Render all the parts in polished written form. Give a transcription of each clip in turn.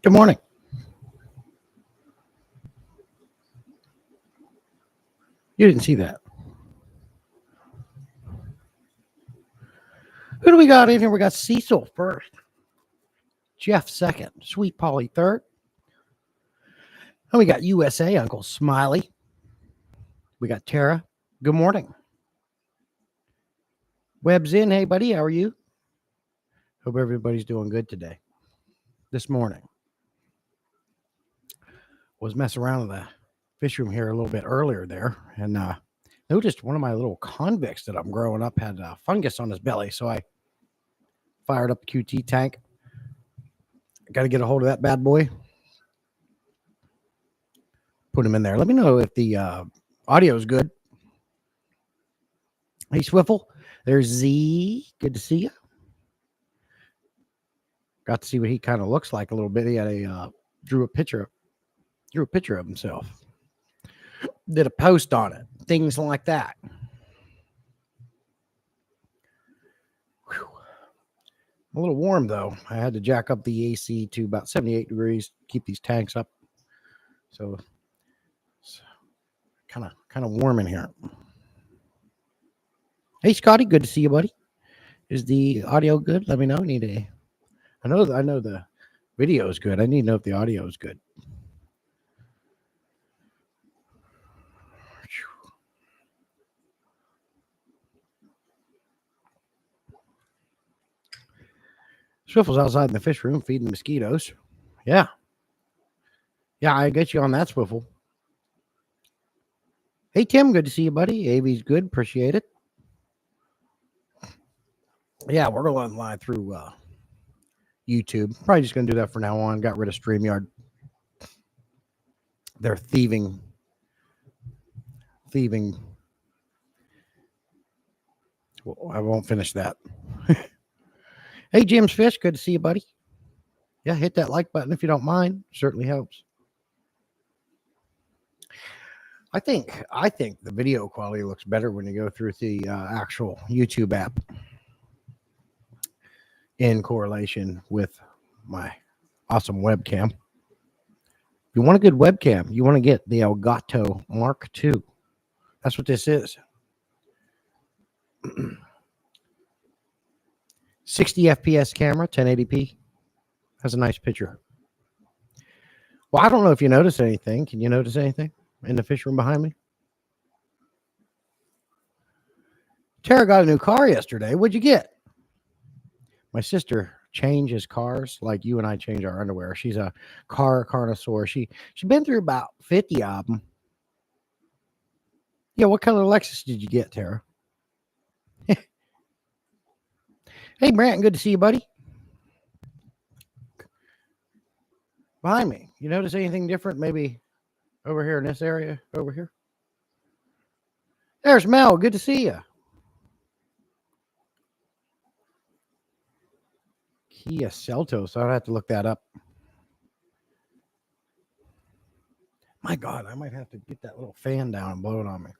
Good morning. You didn't see that. Who do we got in here? We got Cecil first, Jeff second, Sweet Polly third. And we got USA, Uncle Smiley. We got Tara. Good morning. Webb's in. Hey, buddy. How are you? Hope everybody's doing good today. This morning. Was messing around in the fish room here a little bit earlier there and noticed one of my little convicts that I'm growing up had fungus on his belly. So I fired up the QT tank. Got to get a hold of that bad boy. Put him in there. Let me know if the audio is good. Hey, Swiffle. There's Z. Good to see you. Got to see what he kind of looks like a little bit. He had drew a picture of himself. Did a post on it. Things like that. Whew. A little warm though. I had to jack up the AC to about 78 degrees to keep these tanks up. So it's kind of warm in here. Hey Scotty, good to see you, buddy. Is the audio good? Let me know. I know the video is good. I need to know if the audio is good. Swiffle's outside in the fish room feeding the mosquitoes. Yeah. Yeah, I get you on that, Swiffle. Hey, Tim, good to see you, buddy. AV's good. Appreciate it. Yeah, we're going live through YouTube. Probably just going to do that for now on. Got rid of StreamYard. They're thieving. Well, I won't finish that. Hey, Jim's Fish, good to see you, buddy. Yeah, hit that like button if you don't mind. Certainly helps. I think the video quality looks better when you go through the actual YouTube app in correlation with my awesome webcam. If you want a good webcam, you want to get the Elgato Mark II. That's what this is. 60 FPS camera, 1080p. Has a nice picture. Well, I don't know if you notice anything. Can you notice anything in the fish room behind me? Tara got a new car yesterday. What'd you get? My sister changes cars like you and I change our underwear. She's a car connoisseur. She's been through about 50 of them. Yeah, what color Lexus did you get, Tara? Hey, Brant, good to see you, buddy. Behind me. You notice anything different? Maybe over here in this area? Over here? There's Mel. Good to see you. Kia Seltos. I'd have to look that up. My God, I might have to get that little fan down and blow it on me.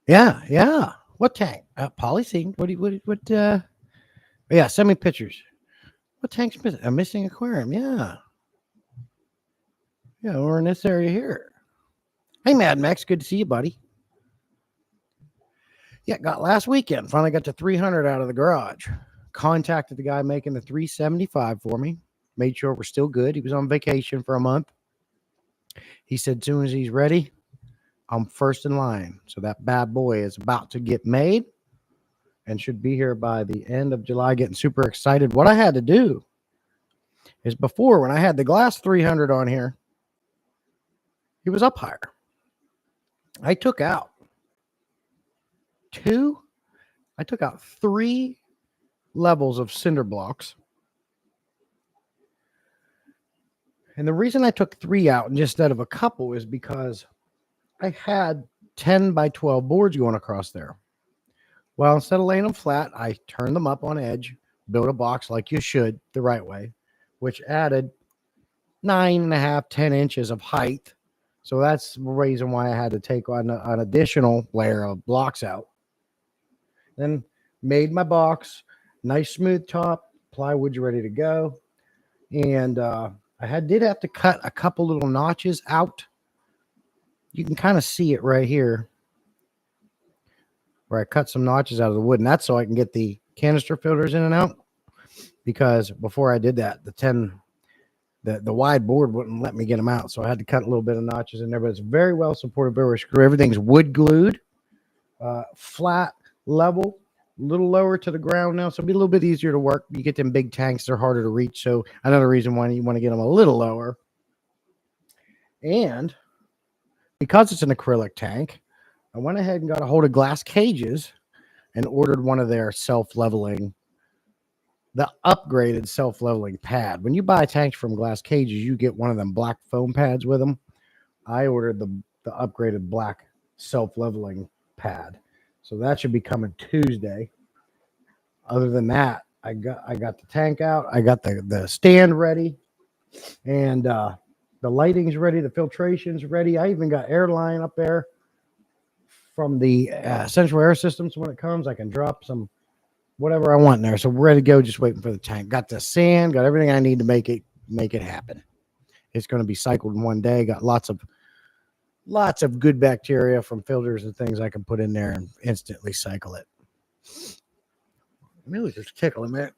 Yeah. What tank? Polysync. What? Yeah, send me pictures. What tank's missing? A missing aquarium. Yeah. Yeah, we're in this area here. Hey, Mad Max. Good to see you, buddy. Yeah, got last weekend. Finally got to 300 out of the garage. Contacted the guy making the 375 for me. Made sure we're still good. He was on vacation for a month. He said, as soon as he's ready, I'm first in line. So that bad boy is about to get made and should be here by the end of July. Getting super excited. What I had to do is before, when I had the glass 300 on here, he was up higher. I took out 3 levels of cinder blocks. And the reason I took 3 out instead of a couple is because I had 10 by 12 boards going across there. Well, instead of laying them flat, I turned them up on edge, built a box like you should the right way, which added 9.5, 10 inches of height. So that's the reason why I had to take on an additional layer of blocks out. Then made my box, nice smooth top, plywood's ready to go. And did have to cut a couple little notches out. You can kind of see it right here where I cut some notches out of the wood, and that's so I can get the canister filters in and out, because before I did that, the wide board wouldn't let me get them out, so I had to cut a little bit of notches in there. But it's very well supported every screw. Everything's wood glued, flat, level, a little lower to the ground now, so it'll be a little bit easier to work. You get them big tanks, they're harder to reach, so another reason why you want to get them a little lower. And because it's an acrylic tank, I went ahead and got a hold of Glass Cages and ordered one of their self-leveling, the upgraded self-leveling pad. When you buy tanks from Glass Cages, you get one of them black foam pads with them. I ordered the upgraded black self-leveling pad. So that should be coming Tuesday. Other than that, I got the tank out. I got the stand ready, and the lighting's ready. The filtration's ready. I even got air line up there from the central air systems. When it comes, I can drop some whatever I want in there. So we're ready to go. Just waiting for the tank. Got the sand. Got everything I need to make it happen. It's going to be cycled in one day. Got lots of good bacteria from filters and things I can put in there and instantly cycle it. Maybe just tickle a minute.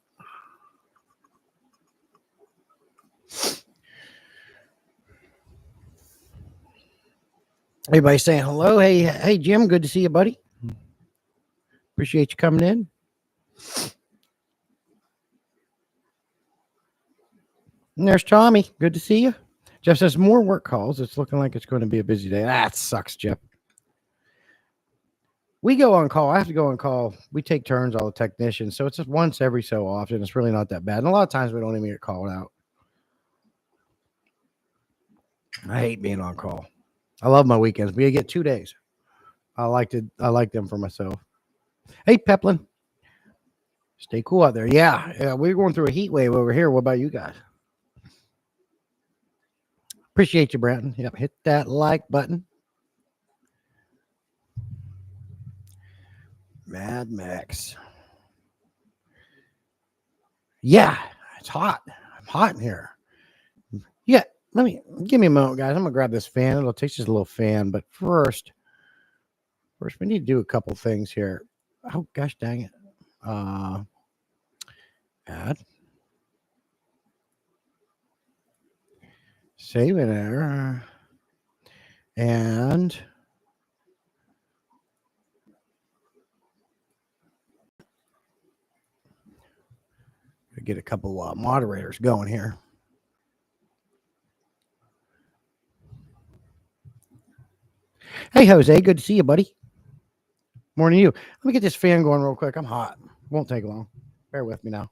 Everybody saying hello. Hey, Jim. Good to see you, buddy. Appreciate you coming in. And there's Tommy. Good to see you. Jeff says more work calls. It's looking like it's going to be a busy day. That sucks, Jeff. We go on call. I have to go on call. We take turns, all the technicians. So it's just once every so often. It's really not that bad. And a lot of times we don't even get called out. I hate being on call. I love my weekends. We get 2 days. I like them for myself. Hey, Peplin. Stay cool out there. Yeah, we're going through a heat wave over here. What about you guys? Appreciate you, Bratton. Yep, hit that like button. Mad Max. Yeah, it's hot. I'm hot in here. Yeah, give me a moment, guys. I'm gonna grab this fan. It'll take just a little fan, but first we need to do a couple things here. Oh gosh, dang it. Add. Save it there. And get a couple moderators going here. Hey, Jose, good to see you, buddy. Morning to you. Let me get this fan going real quick. I'm hot. Won't take long. Bear with me now.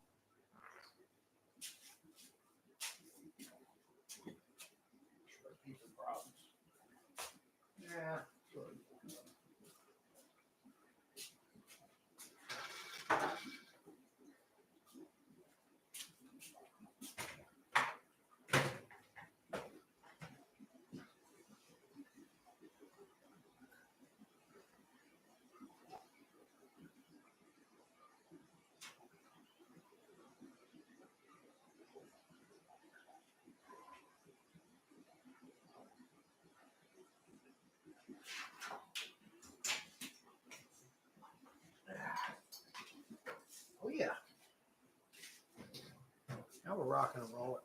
Oh, yeah. Now we're rocking and rolling.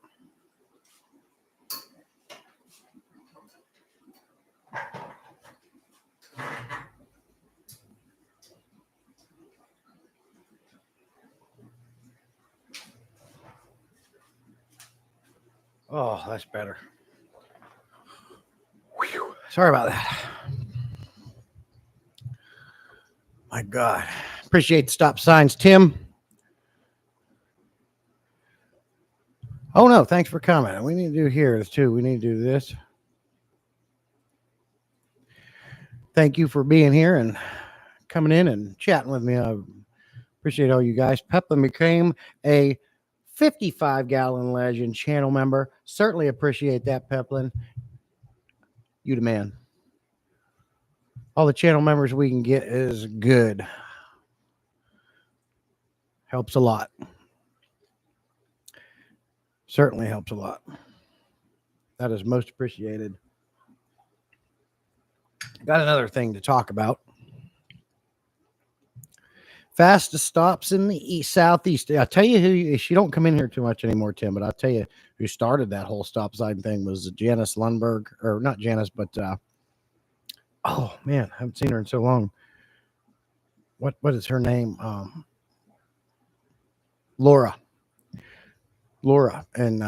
Oh, that's better. Whew. Sorry about that. My God. Appreciate the stop signs, Tim. Oh, no. Thanks for coming. We need to do here too. We need to do this. Thank you for being here and coming in and chatting with me. I appreciate all you guys. Peplin became a 55-gallon legend channel member. Certainly appreciate that, Peplin. You the man. All the channel members we can get is good. Helps a lot. Certainly helps a lot. That is most appreciated. Got another thing to talk about. Fastest stops in the east, southeast. I'll tell you who, she don't come in here too much anymore, Tim, but I'll tell you who started that whole stop sign thing was Janice Lundberg, or not Janice, but oh man, I haven't seen her in so long. What is her name? Laura, and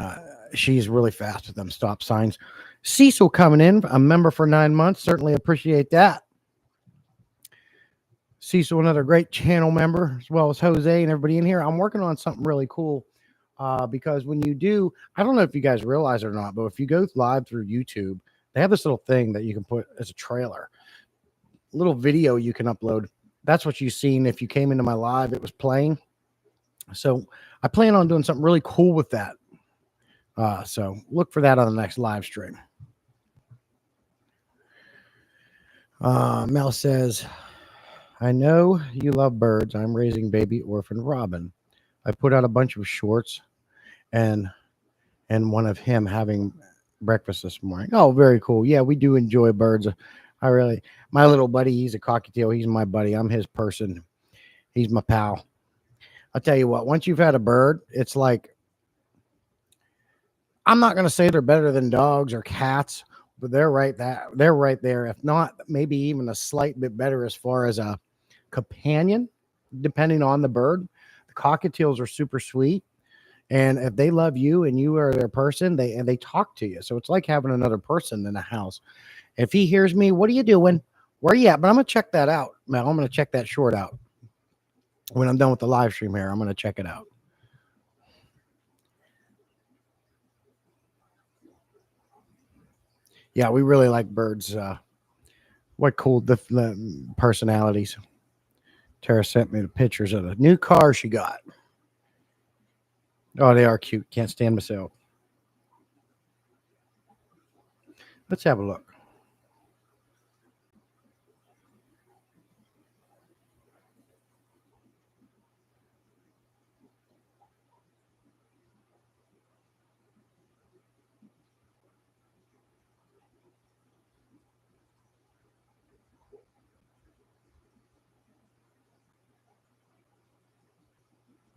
she's really fast with them stop signs. Cecil coming in, a member for 9 months. Certainly appreciate that. Cecil, another great channel member, as well as Jose and everybody in here. I'm working on something really cool because when you do, I don't know if you guys realize it or not, but if you go live through YouTube, they have this little thing that you can put as a trailer, a little video you can upload. That's what you've seen. If you came into my live, it was playing. So I plan on doing something really cool with that. So look for that on the next live stream. Mel says, I know you love birds. I'm raising baby orphan Robin. I put out a bunch of shorts and one of him having breakfast this morning. Oh, very cool. Yeah, we do enjoy birds. My little buddy, he's a cockatiel. He's my buddy. I'm his person. He's my pal. I'll tell you what, once you've had a bird, it's like, I'm not going to say they're better than dogs or cats, but they're right there. If not, maybe even a slight bit better as far as a companion, depending on the bird. The cockatiels are super sweet, and if they love you and you are their person, they talk to you. So it's like having another person in the house. If he hears me, what are you doing? Where are you at? But I'm gonna check that out, man. I'm gonna check that short out when I'm done with the live stream here. I'm gonna check it out. Yeah, we really like birds. What cool the personalities. Tara sent me the pictures of the new car she got. Oh, they are cute. Can't stand myself. Let's have a look.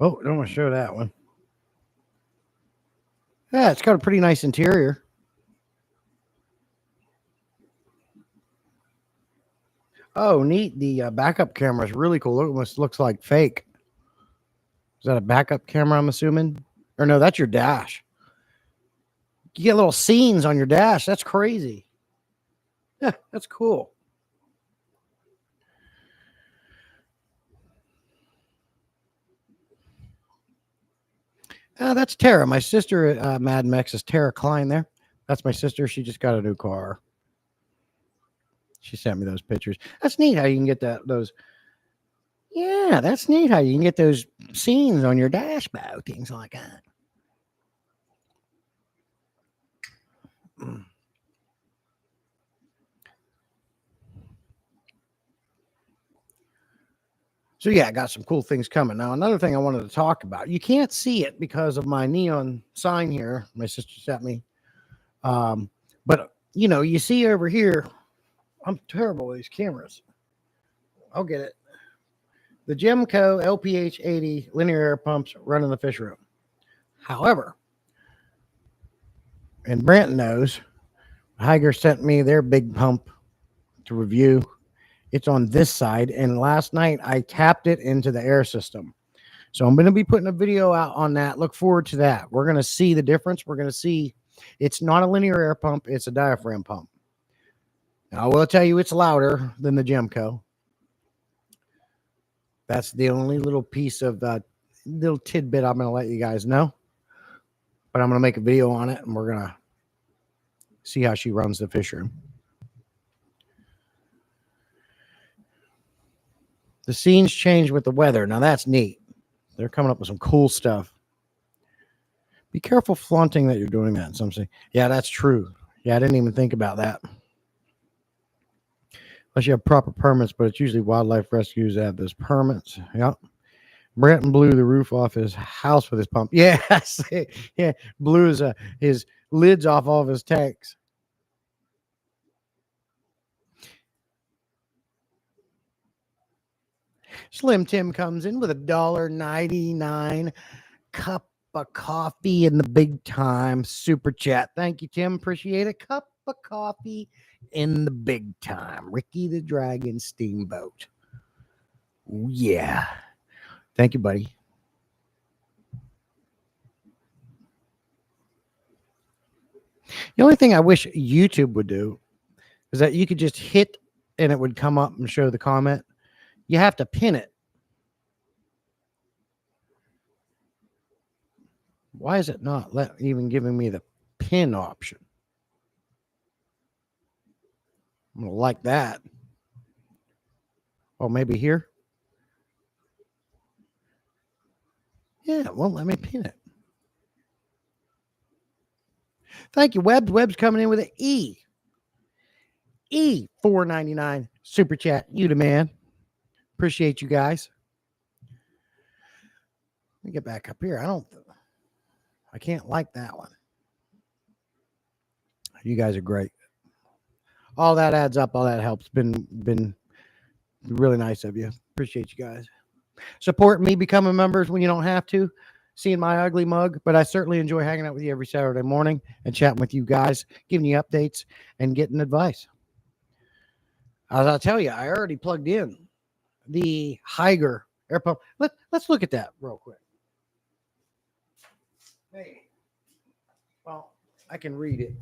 Oh, don't want to show that one. Yeah, it's got a pretty nice interior. Oh, neat. The backup camera is really cool. It almost looks like fake. Is that a backup camera, I'm assuming? Or no, that's your dash. You get little scenes on your dash. That's crazy. Yeah, that's cool. That's Tara. My sister, Mad Mex, is Tara Klein there. That's my sister. She just got a new car. She sent me those pictures. That's neat how you can get those. Yeah, that's neat how you can get those scenes on your dashboard, things like that. So yeah, I got some cool things coming. Now, another thing I wanted to talk about. You can't see it because of my neon sign here. My sister sent me. But you see over here, I'm terrible with these cameras. I'll get it. The Gemco LPH 80 linear air pumps running the fish room. However, and Brent knows, Higer sent me their big pump to review. It's on this side, and last night I tapped it into the air system. So I'm going to be putting a video out on that. Look forward to that. We're going to see the difference. We're going to see it's not a linear air pump. It's a diaphragm pump. Now, I will tell you it's louder than the Gemco. That's the only little piece of little tidbit I'm going to let you guys know. But I'm going to make a video on it, and we're going to see how she runs the fish room. The scenes change with the weather. Now, that's neat. They're coming up with some cool stuff. Be careful flaunting that you're doing that. Some say, yeah, that's true. Yeah, I didn't even think about that. Unless you have proper permits, but it's usually wildlife rescues that have those permits. Yep. Brenton blew the roof off his house with his pump. Yes. Yeah. Blew his lids off all of his tanks. Slim Tim comes in with $1.99 cup of coffee in the big time super chat. Thank you, Tim. Appreciate it. Cup of coffee in the big time. Ricky the Dragon Steamboat. Ooh, yeah. Thank you, buddy. The only thing I wish YouTube would do is that you could just hit and it would come up and show the comment. You have to pin it. Why is it not even giving me the pin option? I'm going to like that. Oh, maybe here? Yeah, it won't let me pin it. Thank you, Webbs. Webbs coming in with an E. $4.99 super chat. You the man. Appreciate you guys. Let me get back up here. I can't like that one. You guys are great. All that adds up. All that helps. Been really nice of you. Appreciate you guys. Support me becoming members when you don't have to. Seeing my ugly mug, but I certainly enjoy hanging out with you every Saturday morning and chatting with you guys, giving you updates and getting advice. As I tell you, I already plugged in the Higer air pump. Let's look at that real quick. Hey, well, I can read it.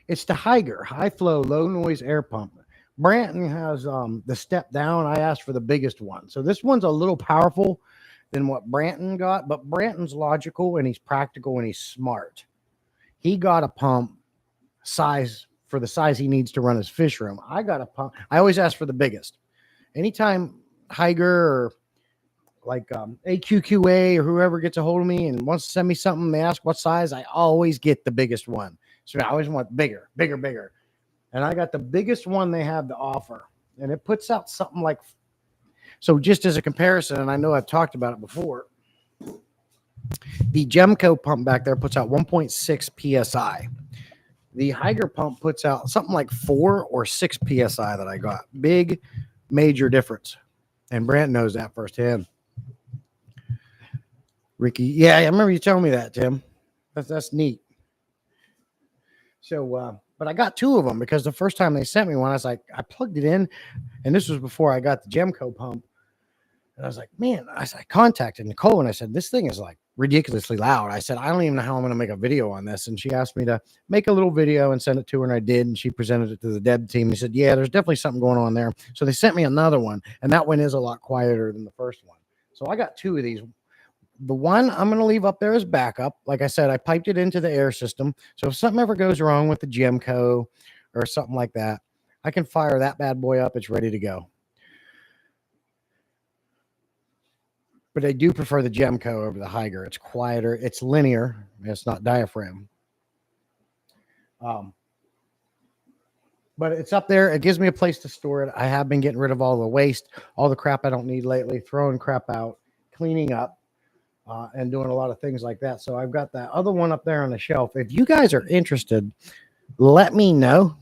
It's the Higer high flow, low noise air pump. Branton has the step down. I asked for the biggest one. So this one's a little powerful than what Branton got, but Branton's logical and he's practical and he's smart. He got a pump size for the size he needs to run his fish room. I got a pump. I always ask for the biggest. Anytime Higer or like AQQA or whoever gets a hold of me and wants to send me something, they ask what size, I always get the biggest one. So I always want bigger. And I got the biggest one they have to offer. And it puts out something like, so just as a comparison, and I know I've talked about it before, the Gemco pump back there puts out 1.6 PSI. The Higer pump puts out something like 4 or 6 PSI that I got. Big, major difference. And Brant knows that firsthand. Ricky, yeah, I remember you telling me that, Tim. That's neat. So, but I got 2 of them because the first time they sent me one, I was like, I plugged it in, and this was before I got the Gemco pump. And I was like, man, I contacted Nicole and I said, this thing is like ridiculously loud. I said, I don't even know how I'm going to make a video on this. And she asked me to make a little video and send it to her. And I did. And she presented it to the Deb team. He said, yeah, there's definitely something going on there. So they sent me another one. And that one is a lot quieter than the first one. So I got 2 of these. The one I'm going to leave up there as backup. Like I said, I piped it into the air system. So if something ever goes wrong with the Gemco or something like that, I can fire that bad boy up. It's ready to go. But I do prefer the Gemco over the Higer. It's quieter. It's linear. It's not diaphragm. But it's up there. It gives me a place to store it. I have been getting rid of all the waste, all the crap I don't need lately, throwing crap out, cleaning up, and doing a lot of things like that. So I've got that other one up there on the shelf. If you guys are interested, let me know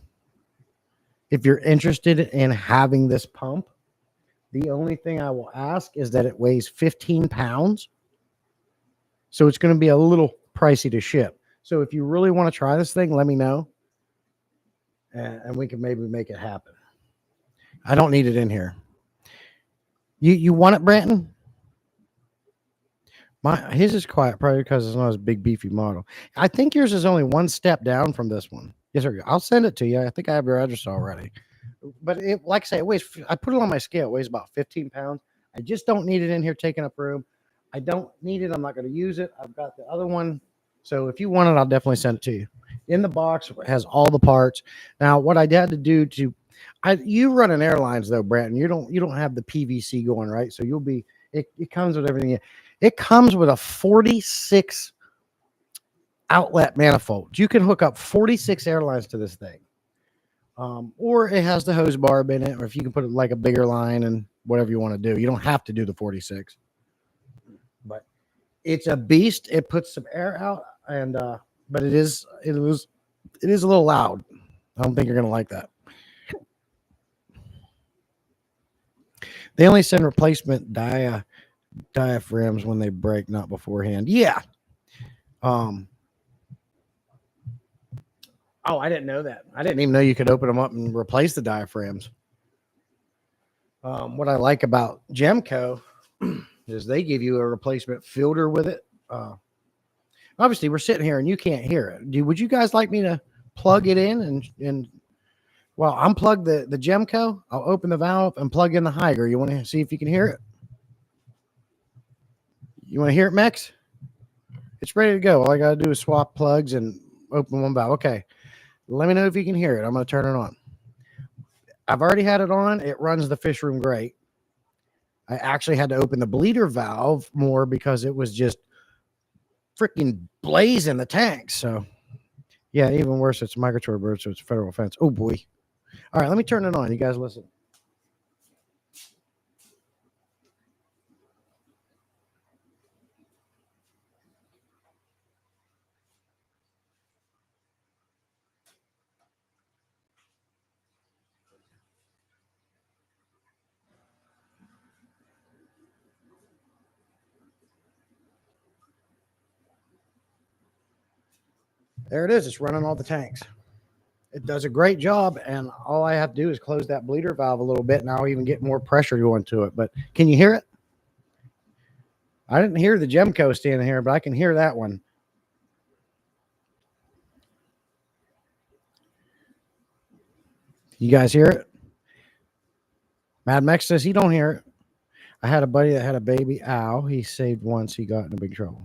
if you're interested in having this pump. The only thing I will ask is that it weighs 15 pounds. So it's going to be a little pricey to ship. So if you really want to try this thing, let me know. And we can maybe make it happen. I don't need it in here. You want it, Branton? His is quiet, probably because it's not as big, beefy model. I think yours is only 1 step down from this one. Yes, sir. I'll send it to you. I think I have your address already. But it, like I say, it weighs. I put it on my scale. It weighs about 15 pounds. I just don't need it in here taking up room. I don't need it. I'm not going to use it. I've got the other one. So if you want it, I'll definitely send it to you. In the box, it has all the parts. Now, what I had to do to, you run an airlines though, Brandon. You don't have the PVC going, right? So you'll be. It comes with everything. It comes with a 46 outlet manifold. You can hook up 46 airlines to this thing. Or it has the hose barb in it, or if you can put it like a bigger line and whatever you want to do. You don't have to do the 46, but it's a beast. It puts some air out, and but it is a little loud. I don't think you're gonna like that. They only send replacement diaphragms when they break, not beforehand. Yeah. Oh, I didn't know that. I didn't even know you could open them up and replace the diaphragms. What I like about Gemco is they give you a replacement filter with it. Obviously, we're sitting here and you can't hear it. Would you guys like me to plug it in and well, unplug the Gemco? I'll open the valve and plug in the Hygger. You want to see if you can hear it? You want to hear it, Max? It's ready to go. All I got to do is swap plugs and open one valve. Okay. Let me know if you can hear it. I'm going to turn it on. I've already had it on. It runs the fish room great. I actually had to open the bleeder valve more because it was just freaking blazing the tank. So, yeah, even worse. It's a migratory bird, so it's a federal offense. Oh, boy. All right, let me turn it on. You guys listen. There it is. It's running all the tanks. It does a great job, and all I have to do is close that bleeder valve a little bit, and I'll even get more pressure going to it. But can you hear it? I didn't hear the Gemco standing here, but I can hear that one. You guys hear it? Mad Max says he don't hear it. I had a buddy that had a baby owl. He saved once. He got in a big trouble.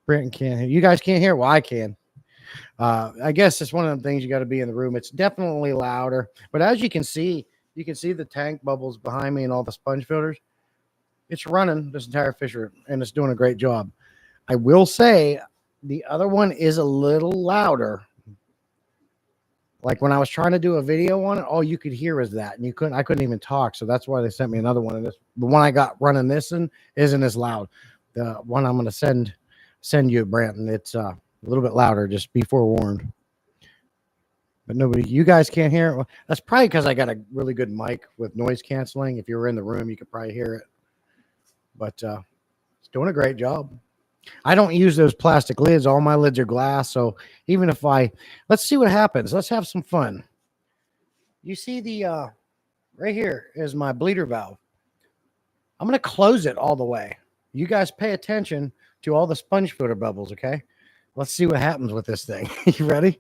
Brenton can't hear. You guys can't hear? Well, I can. I guess it's one of the things you got to be in the room. It's definitely louder. But as you can see the tank bubbles behind me and all the sponge filters. It's running this entire fisher, and it's doing a great job. I will say the other one is a little louder. Like when I was trying to do a video on it, all you could hear is that, and I couldn't even talk. So that's why they sent me another one. And the one I got running this in isn't as loud. The one I'm going to send you, Branton, it's a little bit louder. Just be forewarned. But you guys can't hear it. Well, that's probably because I got a really good mic with noise canceling. If you were in the room, you could probably hear it. But it's doing a great job. I don't use those plastic lids. All my lids are glass. So even if let's see what happens. Let's have some fun. You see the, right here is my bleeder valve. I'm going to close it all the way. You guys pay attention to all the sponge filter bubbles, okay? Let's see what happens with this thing. You ready?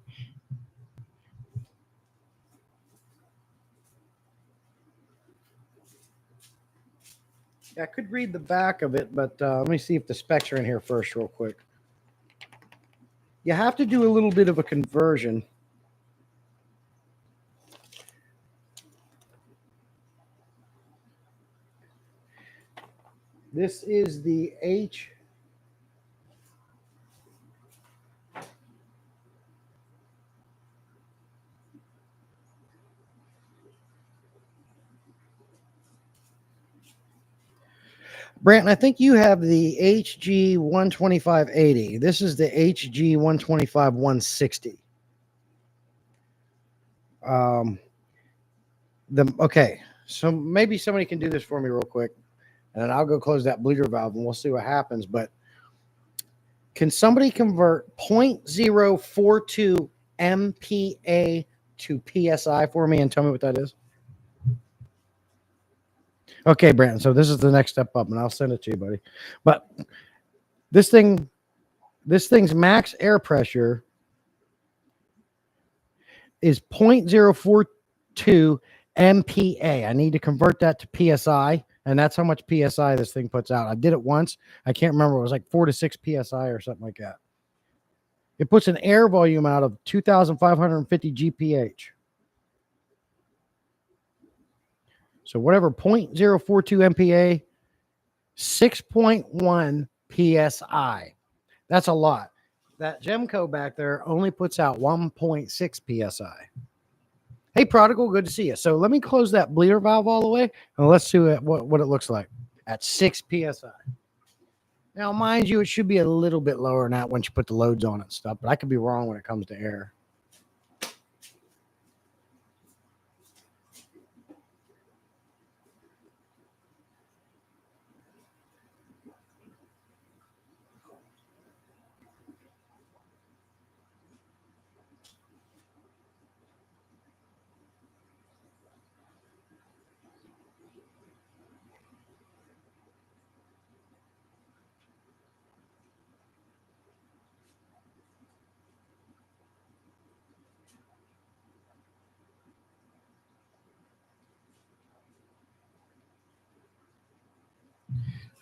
I could read the back of it, but let me see if the specs are in here first real quick. You have to do a little bit of a conversion. This is the H. Branton, I think you have the HG 12580. This is the HG 125 160. Okay, so maybe somebody can do this for me real quick, and then I'll go close that bleeder valve and we'll see what happens. But can somebody convert 0.042 MPa to PSI for me and tell me what that is? Okay, Brandon. So this is the next step up, and I'll send it to you, buddy. But this thing's max air pressure is 0.042 MPa. I need to convert that to PSI, and that's how much PSI this thing puts out. I did it once. I can't remember. It was like 4 to 6 PSI or something like that. It puts an air volume out of 2,550 GPH. So whatever 0.042 MPa, 6.1 PSI. That's a lot. That Gemco back there only puts out 1.6 PSI. Prodigal, good to see you. So let me close that bleeder valve all the way, and let's see what it looks like at 6 psi. Now, mind you, it should be a little bit lower than that once you put the loads on it and stuff, but I could be wrong when it comes to air.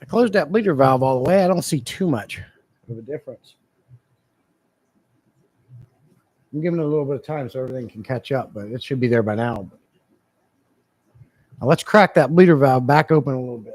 I closed that bleeder valve all the way. I don't see too much of a difference. I'm giving it a little bit of time so everything can catch up, but it should be there by now. Now let's crack that bleeder valve back open a little bit.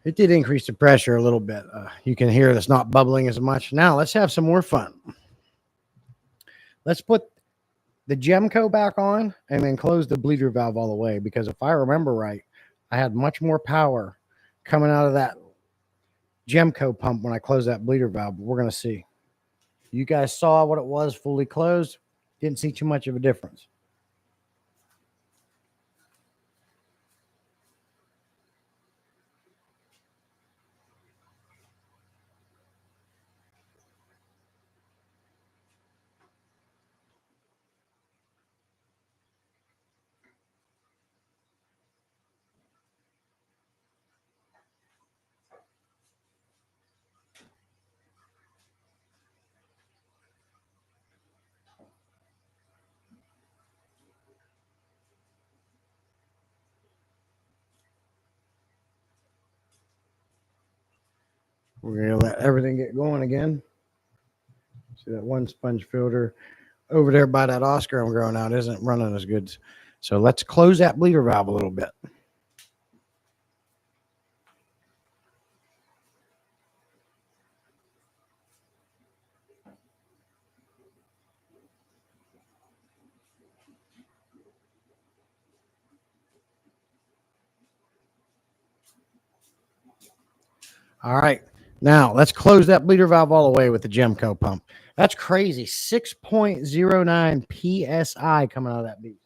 It did increase the pressure a little bit. You can hear it's not bubbling as much. Now let's have some more fun. Let's put the Gemco back on and then close the bleeder valve all the way, because if I remember right, I had much more power coming out of that Gemco pump when I closed that bleeder valve. But we're going to see. You guys saw what it was fully closed. Didn't see too much of a difference. We're going to let everything get going again. See that one sponge filter over there by that Oscar I'm growing out isn't running as good. So let's close that bleeder valve a little bit. All right. Now let's close that bleeder valve all the way with the Gemco pump. That's crazy. 6.09 PSI coming out of that beast.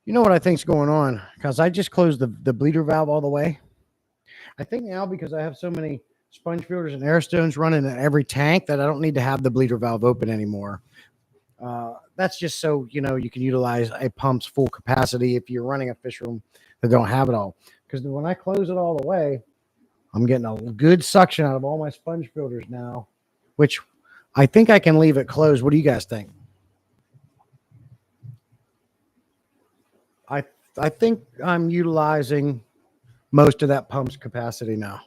You know what I think's going on? Because I just closed the bleeder valve all the way. I think now because I have so many sponge filters and air stones running in every tank that I don't need to have the bleeder valve open anymore. That's just so, you know, you can utilize a pump's full capacity if you're running a fish room that don't have it all. Because when I close it all the way, I'm getting a good suction out of all my sponge filters now, which I think I can leave it closed. What do you guys think? I think I'm utilizing most of that pump's capacity now.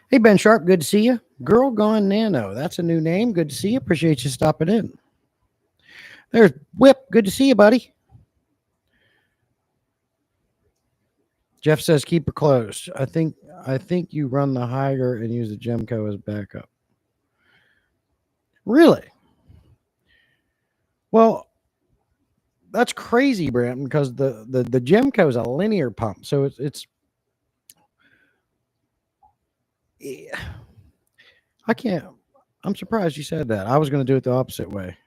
Hey, Ben Sharp, good to see you. Girl Gone Nano, that's a new name. Good to see you. Appreciate you stopping in. There's Whip. Good to see you, buddy. Jeff says keep it closed. I think you run the Higer and use the Gemco as backup. Really? Well, that's crazy, Brandon, because the Gemco is a linear pump, so it's I can't. I'm surprised you said that. I was going to do it the opposite way.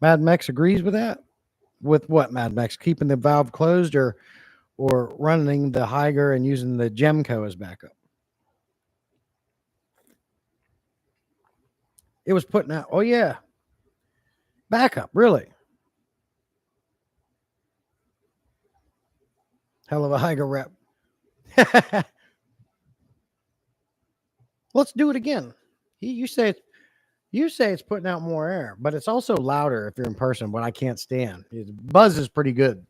Mad Mex agrees with that. With what, Mad Mex? Keeping the valve closed or running the Higer and using the Gemco as backup? It was putting out. Oh yeah, backup. Really? Hell of a Higer rep. Let's do it again. You say it's putting out more air, but it's also louder if you're in person, what I can't stand. The buzz is pretty good.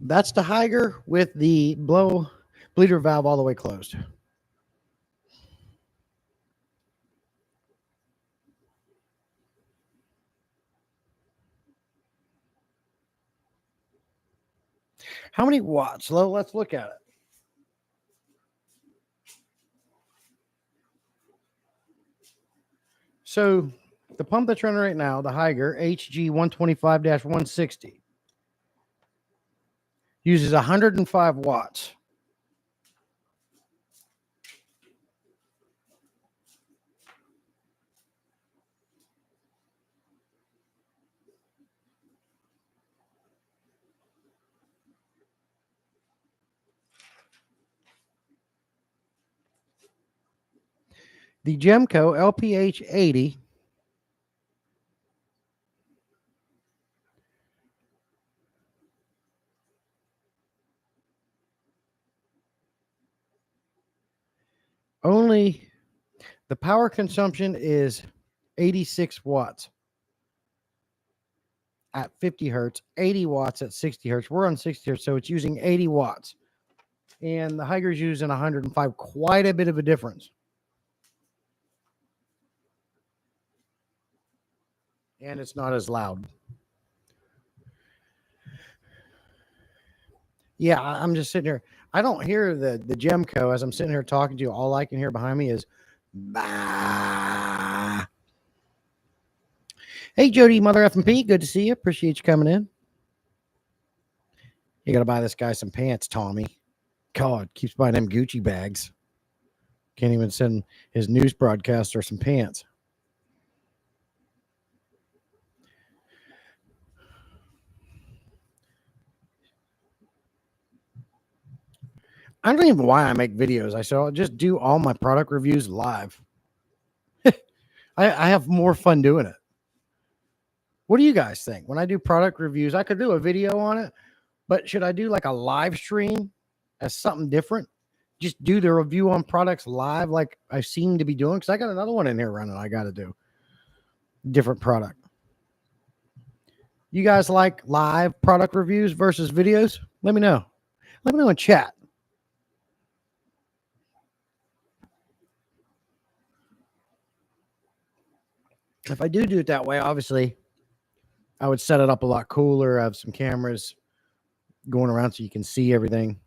That's the Higer with the bleeder valve all the way closed. How many watts? Let's look at it. So the pump that's running right now, the Higer HG 125-160, uses 105 watts. The Gemco LPH 80 only, the power consumption is 86 watts at 50 hertz, 80 watts at 60 hertz. We're on 60 hertz, so it's using 80 watts. And the Higer's using 105, quite a bit of a difference. And it's not as loud. Yeah, I'm just sitting here. I don't hear the Gemco as I'm sitting here talking to you. All I can hear behind me is bah. Hey, Jody, Mother F&P, good to see you. Appreciate you coming in. You got to buy this guy some pants, Tommy. God, keeps buying them Gucci bags. Can't even send his news broadcaster some pants. I don't even know why I make videos. I'll just do all my product reviews live. I have more fun doing it. What do you guys think? When I do product reviews, I could do a video on it, but should I do like a live stream as something different? Just do the review on products live like I seem to be doing? Because I got another one in here running I got to do. Different product. You guys like live product reviews versus videos? Let me know. Let me know in chat. If I do it that way, obviously, I would set it up a lot cooler. I have some cameras going around so you can see everything.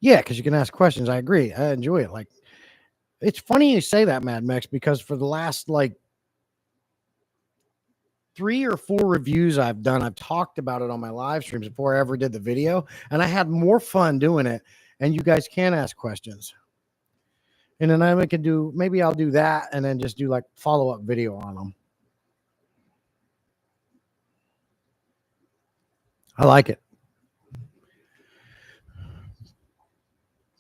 Yeah, because you can ask questions. I agree. I enjoy it. Like, it's funny you say that, Mad Mex, because for the last like 3 or 4 reviews I've done, I've talked about it on my live streams before I ever did the video, and I had more fun doing it. And you guys can ask questions. And then I can do, maybe I'll do that and then just do like follow-up video on them. I like it.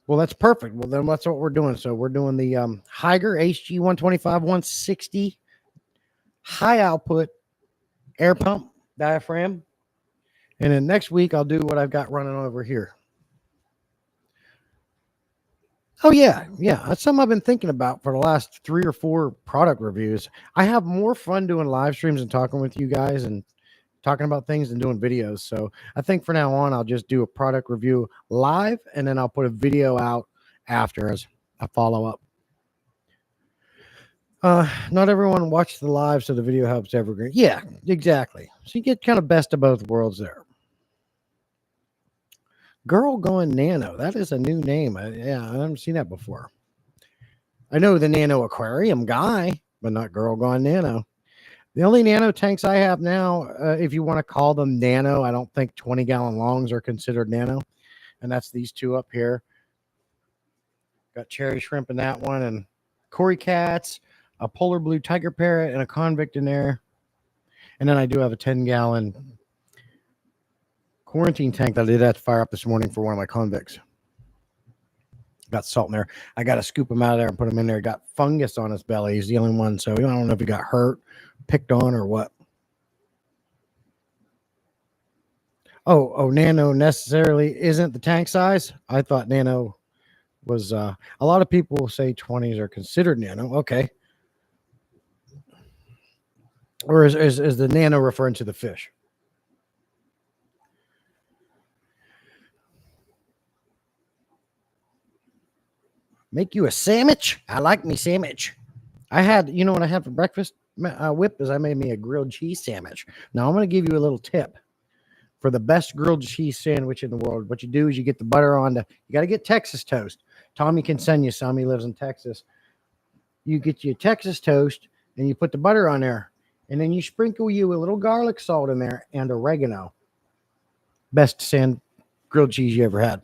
Well, that's perfect. Well, then that's what we're doing. So we're doing the Higer HG 125-160 high output air pump diaphragm. And then next week, I'll do what I've got running over here. Oh, yeah. Yeah. That's something I've been thinking about for the last 3 or 4 product reviews. I have more fun doing live streams and talking with you guys and talking about things and doing videos. So I think for now on, I'll just do a product review live and then I'll put a video out after as a follow up. Not everyone watched the live, so the video helps evergreen. Yeah, exactly. So you get kind of best of both worlds there. Girl Going Nano. That is a new name. Yeah, I haven't seen that before. I know the Nano Aquarium guy. but not Girl Gone Nano. The only nano tanks I have now, if you want to call them nano, I don't think 20-gallon longs are considered nano. And that's these two up here. Got cherry shrimp in that one, and Cory cats, a polar blue tiger parrot, and a convict in there. And then I do have a 10-gallon quarantine tank that I did have to fire up this morning for one of my convicts. Got salt in there. I got to scoop him out of there and put him in there. Got fungus on his belly. He's the only one. So I don't know if he got hurt, picked on, or what. Oh, nano necessarily isn't the tank size. I thought nano was, a lot of people say 20s are considered nano. Okay. Or is the nano referring to the fish? Make you a sandwich? I like me sandwich. I had, what I had for breakfast, Whip, is I made me a grilled cheese sandwich. Now I'm going to give you a little tip for the best grilled cheese sandwich in the world. What you do is you get the butter on you got to get Texas toast. Tommy can send you some. He lives in Texas. You get your Texas toast and you put the butter on there, and then you sprinkle you a little garlic salt in there and oregano. Best grilled cheese you ever had.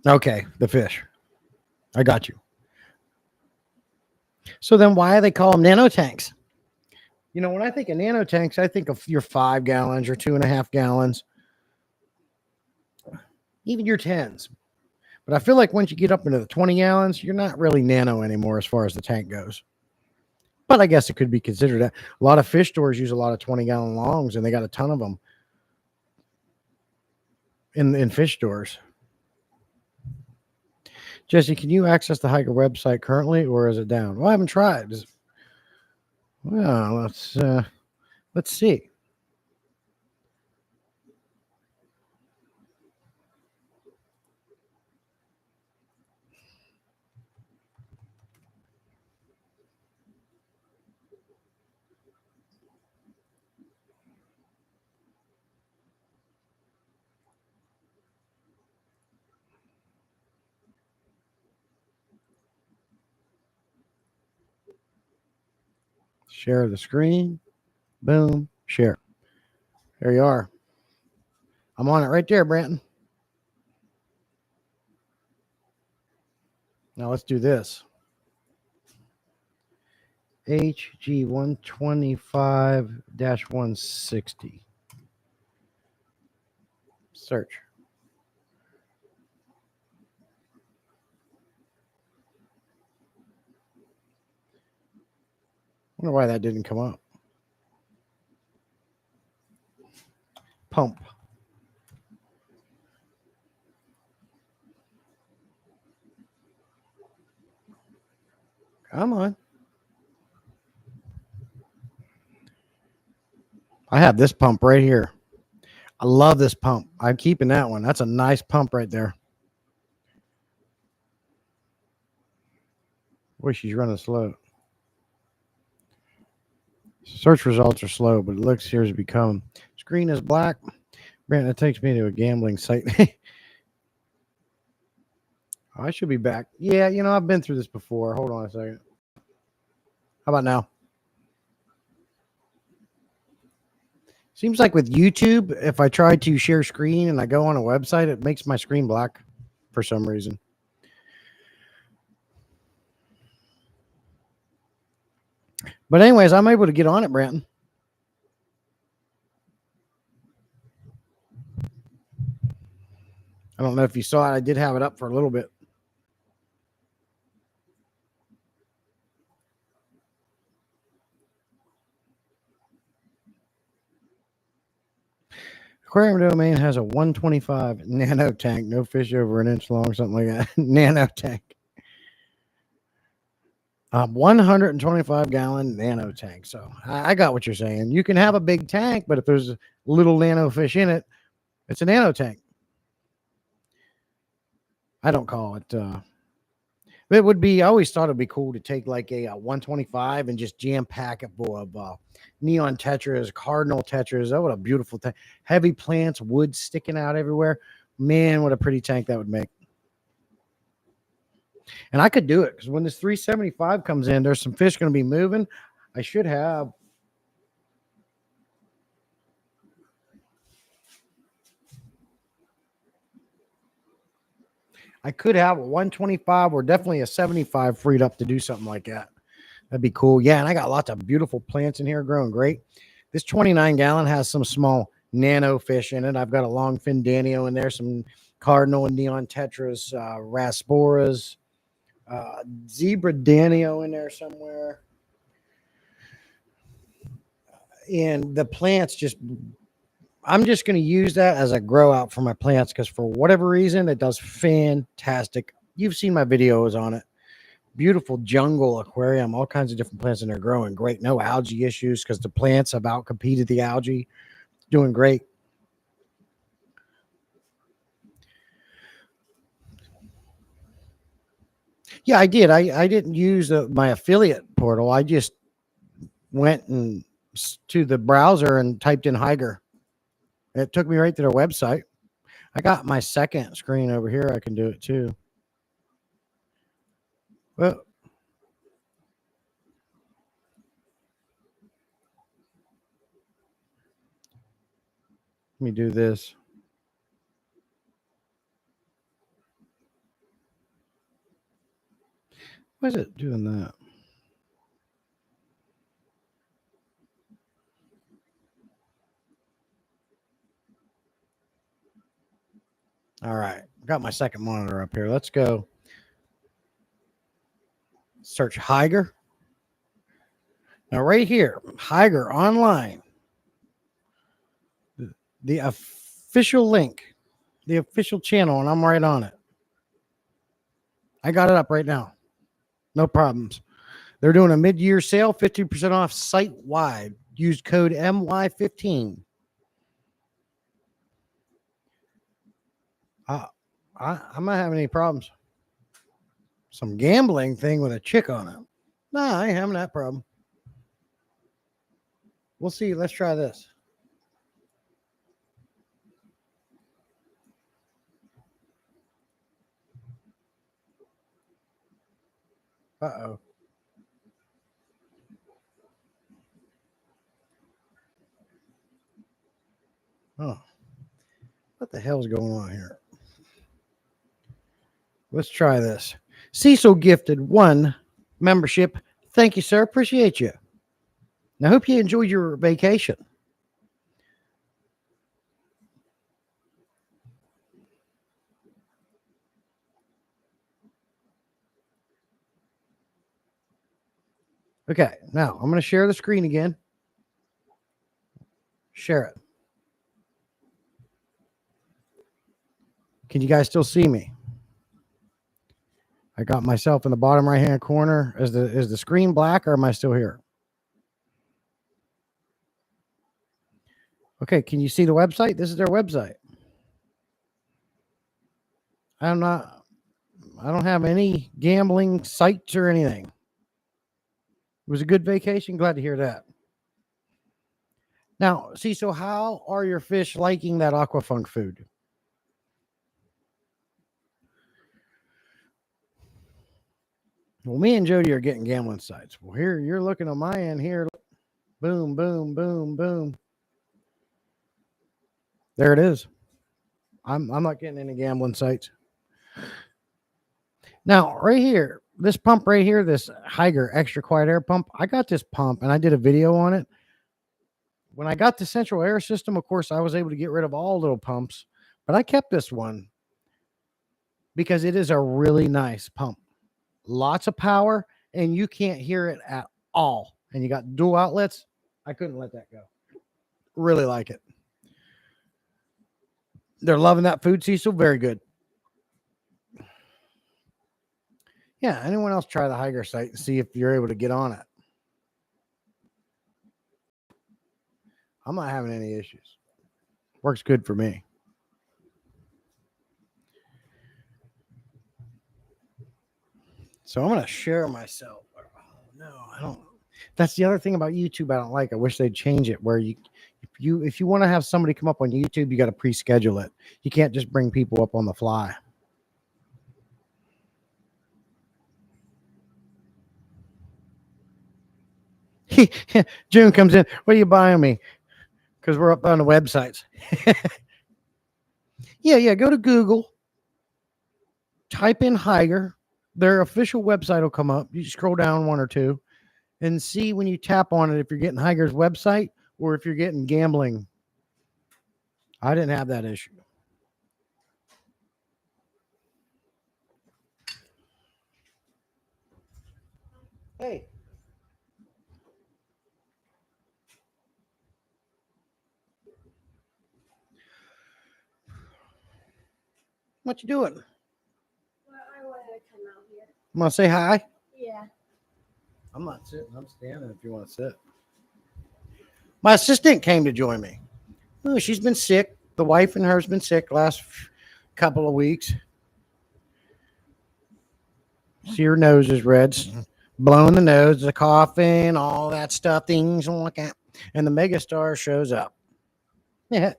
Okay, the fish. I got you. So then why do they call them nano tanks? When I think of nano tanks, I think of your 5 gallons, your 2.5 gallons, even your 10s. But I feel like once you get up into the 20 gallons, you're not really nano anymore as far as the tank goes. But I guess it could be considered that. A lot of fish stores use a lot of 20-gallon longs, and they got a ton of them in fish stores. Jesse, can you access the Hiker website currently, or is it down? Well, I haven't tried. Well, let's see. Share the screen. Boom. Share. There you are. I'm on it right there, Branton. Now let's do this. HG 125-160. Search. Wonder why that didn't come up. Pump. Come on. I have this pump right here. I love this pump. I'm keeping that one. That's a nice pump right there. Boy, she's running slow. Search results are slow, but it looks here to become. Screen is black. Brandon, it takes me to a gambling site. I should be back. Yeah, I've been through this before. Hold on a second. How about now? Seems like with YouTube, if I try to share screen and I go on a website, it makes my screen black for some reason. But anyways, I'm able to get on it, Branton. I don't know if you saw it. I did have it up for a little bit. Aquarium Domain has a 125 nano tank, no fish over an inch long, something like that. Nano tank. 125-gallon nano tank. So I got what you're saying. You can have a big tank, but if there's little nano fish in it, it's a nano tank. I don't call it. It would be. I always thought it'd be cool to take like a 125 and just jam pack it full of neon tetras, cardinal tetras. Oh, what a beautiful thing! Heavy plants, wood sticking out everywhere. Man, what a pretty tank that would make. And I could do it because when this 375 comes in, there's some fish going to be moving. I should have. I could have a 125 or definitely a 75 freed up to do something like that. That'd be cool. Yeah, and I got lots of beautiful plants in here growing great. This 29-gallon has some small nano fish in it. I've got a longfin danio in there, some cardinal and neon tetras, rasporas, zebra danio in there somewhere. And the plants I'm just going to use that as a grow out for my plants because for whatever reason, it does fantastic. You've seen my videos on it. Beautiful jungle aquarium, all kinds of different plants in there growing great. No algae issues because the plants have outcompeted the algae. Doing great. Yeah, I did. I didn't use my affiliate portal. I just went to the browser and typed in Higer. It took me right to their website. I got my second screen over here. I can do it too. Well, let me do this. Why is it doing that? All right. Got my second monitor up here. Let's go. Search Higer. Now, right here, Higer online. The official link, the official channel, and I'm right on it. I got it up right now. No problems. They're doing a mid-year sale, 50% off site-wide. Use code MY15. I'm not having any problems. Some gambling thing with a chick on it. Nah, I ain't having that problem. We'll see. Let's try this. Uh-oh. Oh. What the hell's going on here? Let's try this. Cecil gifted 1 membership. Thank you, sir. Appreciate you. I hope you enjoyed your vacation. Okay, now I'm going to share the screen again. Share it. Can you guys still see me? I got myself in the bottom right-hand corner. Is the screen black or am I still here? Okay, can you see the website? This is their website. I don't have any gambling sites or anything. It was a good vacation. Glad to hear that. Now, see, so how are your fish liking that Aquafunk food? Well, me and Jody are getting gambling sites. Well, here you're looking on my end here. Boom, boom, boom, boom. There it is. I'm not getting any gambling sites. Now, right here, this pump right here, this Higer extra quiet air pump, I got this pump and I did a video on it. When I got the central air system, of course, I was able to get rid of all little pumps, but I kept this one because it is a really nice pump. Lots of power, and you can't hear it at all. And you got dual outlets. I couldn't let that go. Really like it. They're loving that food, Cecil. Very good. Yeah, anyone else try the Higer site and see if you're able to get on it? I'm not having any issues. Works good for me. So I'm going to share myself. Oh, no, I don't. That's the other thing about YouTube I don't like. I wish they'd change it where you if you want to have somebody come up on YouTube, you got to pre-schedule it. You can't just bring people up on the fly. June comes in. What are you buying me? Because we're up on the websites. Yeah. Go to Google. Type in Haiger. Their official website will come up. You scroll down one or two and see when you tap on it if you're getting Haiger's website or if you're getting gambling. I didn't have that issue. Hey. What you doing? Well, I wanted to come out here. I'm gonna say hi. Yeah. I'm not sitting. I'm standing. If you want to sit. My assistant came to join me. Oh, she's been sick. The wife and her's been sick last couple of weeks. See, her nose is red, blowing the nose, the coughing, all that stuff, things like that. And the megastar shows up. Yeah.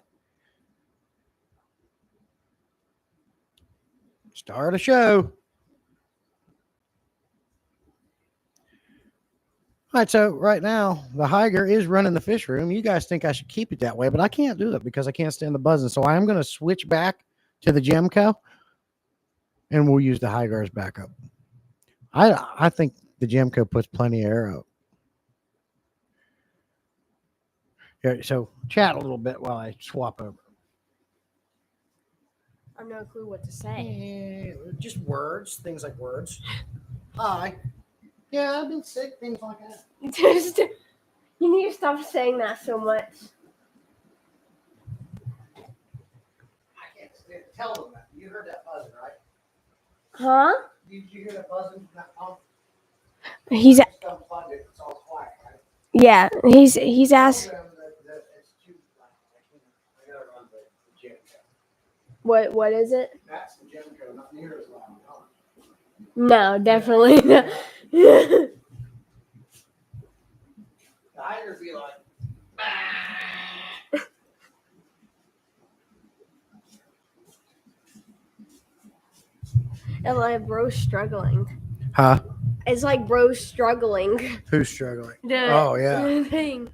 Star of the show. All right, so right now, the Haiger is running the fish room. You guys think I should keep it that way, but I can't do it because I can't stand the buzzing. So I am going to switch back to the Gemco, and we'll use the Haiger as backup. I think the Gemco puts plenty of air out. Yeah, so chat a little bit while I swap over. I have no clue what to say. Just words, things like words. Hi. Yeah, I've been sick, things like that. Just, you need to stop saying that so much. I can't tell them that. You heard that buzzing, right? Huh? Did you hear that buzzing from that pump? He's Just unplug it. It's all quiet, right? yeah. He's asked what is it? That's the Gemco, not near as loud. No, definitely not. The Haiger be like, And like bro's struggling. huh? It's like bro's struggling. Who's struggling? The Oh, yeah. thing.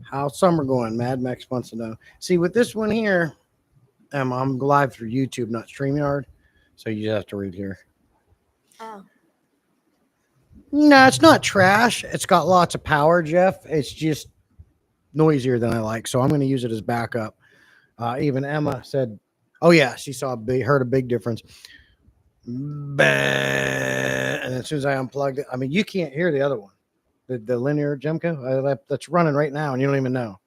How's summer going? Mad Max wants to know. See, with this one here, I'm live through YouTube, not StreamYard. So you just have to read here. Oh. No, it's not trash. It's got lots of power, Jeff. It's just noisier than I like. So I'm going to use it as backup. Even Emma said, oh, yeah, she heard a big difference. And as soon as I unplugged it, I mean, you can't hear the other one. The linear Gemco that's running right now, and you don't even know.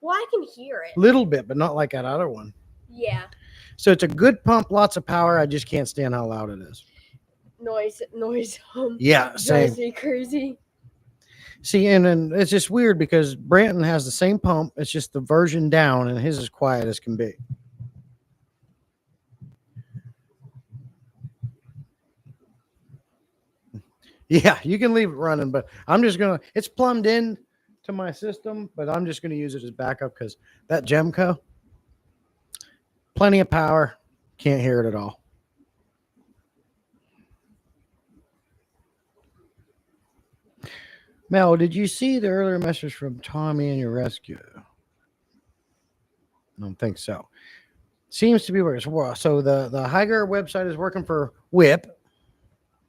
Well, I can hear it. Little bit, but not like that other one. Yeah. So it's a good pump, lots of power. I just can't stand how loud it is. Noise. Yeah, same. Drives me crazy. See, and it's just weird because Branton has the same pump. It's just the version down, and his is quiet as can be. Yeah, you can leave it running, but I'm just going to, it's plumbed in to my system, but I'm just going to use it as backup because that Gemco, plenty of power, can't hear it at all. Mel, did you see the earlier message from Tommy and your rescue? I don't think so. Seems to be working. So the Haiger website is working for Whip.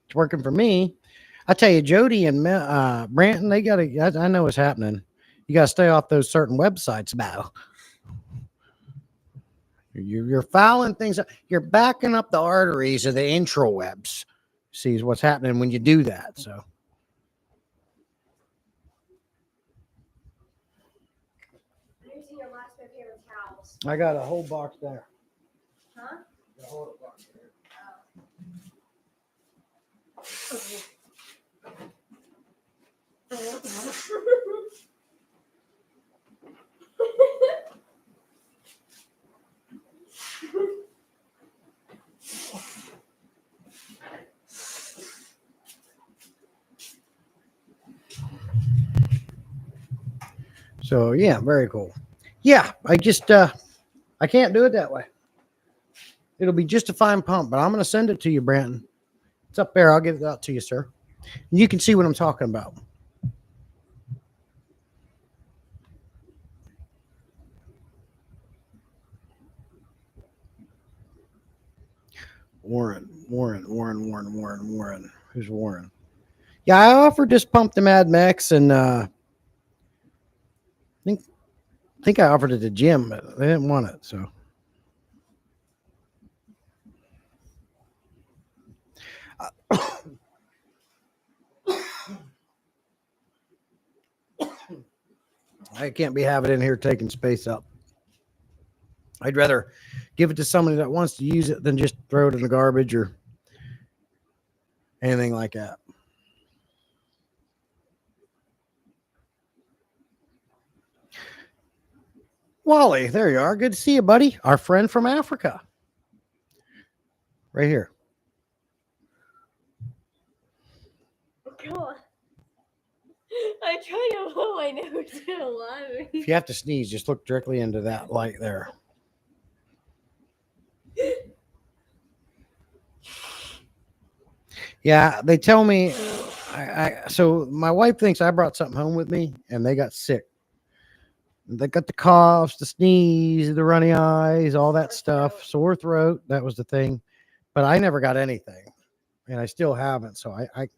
It's working for me. I tell you, Jody and Branton, they got to, I know what's happening. You got to stay off those certain websites, Mal. You're fouling things up. You're backing up the arteries of the intrawebs. See what's happening when you do that. So. I'm using your last pair of towels. I got a whole box there. Huh? A whole box there. So yeah, very cool. Yeah, I just I can't do it that way. It'll be just a fine pump, but I'm going to send it to you, Branton. It's up there. I'll get it out to you, sir. You can see what I'm talking about. Warren. Who's Warren? Yeah, I offered this pump to Mad Max, and think I offered it to Jim, but they didn't want it. So I can't be having it in here taking space up. I'd rather give it to somebody that wants to use it than just throw it in the garbage or anything like that. Wally, there you are. Good to see you, buddy. Our friend from Africa. Right here. God. I try to hold my nose to the light. If you have to sneeze, just look directly into that light there. Yeah, they tell me. So my wife thinks I brought something home with me, and they got sick. They got the coughs, the sneeze, the runny eyes, all that stuff, sore throat. That was the thing, but I never got anything, and I still haven't. So I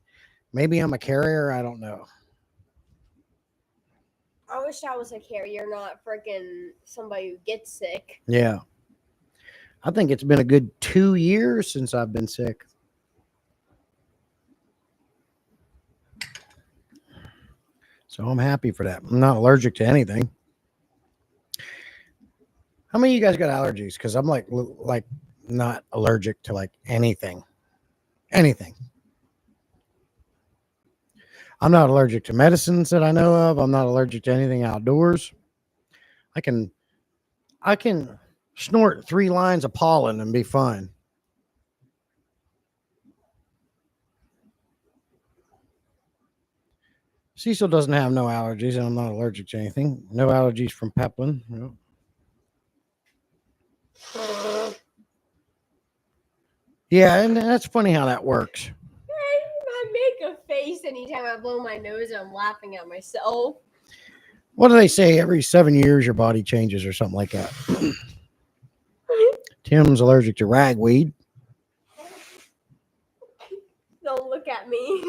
maybe I'm a carrier. I don't know. I wish I was a carrier, not freaking somebody who gets sick. Yeah, I think it's been a good 2 years since I've been sick. So I'm happy for that. I'm not allergic to anything. How many of you guys got allergies? Because I'm like not allergic to like anything. Anything. I'm not allergic to medicines that I know of. I'm not allergic to anything outdoors. I can snort 3 lines of pollen and be fine. Cecil doesn't have no allergies, and I'm not allergic to anything. No allergies from Peplin. No. Yeah, and that's funny how that works. I make a face anytime I blow my nose and I'm laughing at myself. What do they say? Every 7 years, your body changes or something like that. Tim's allergic to ragweed. Don't look at me.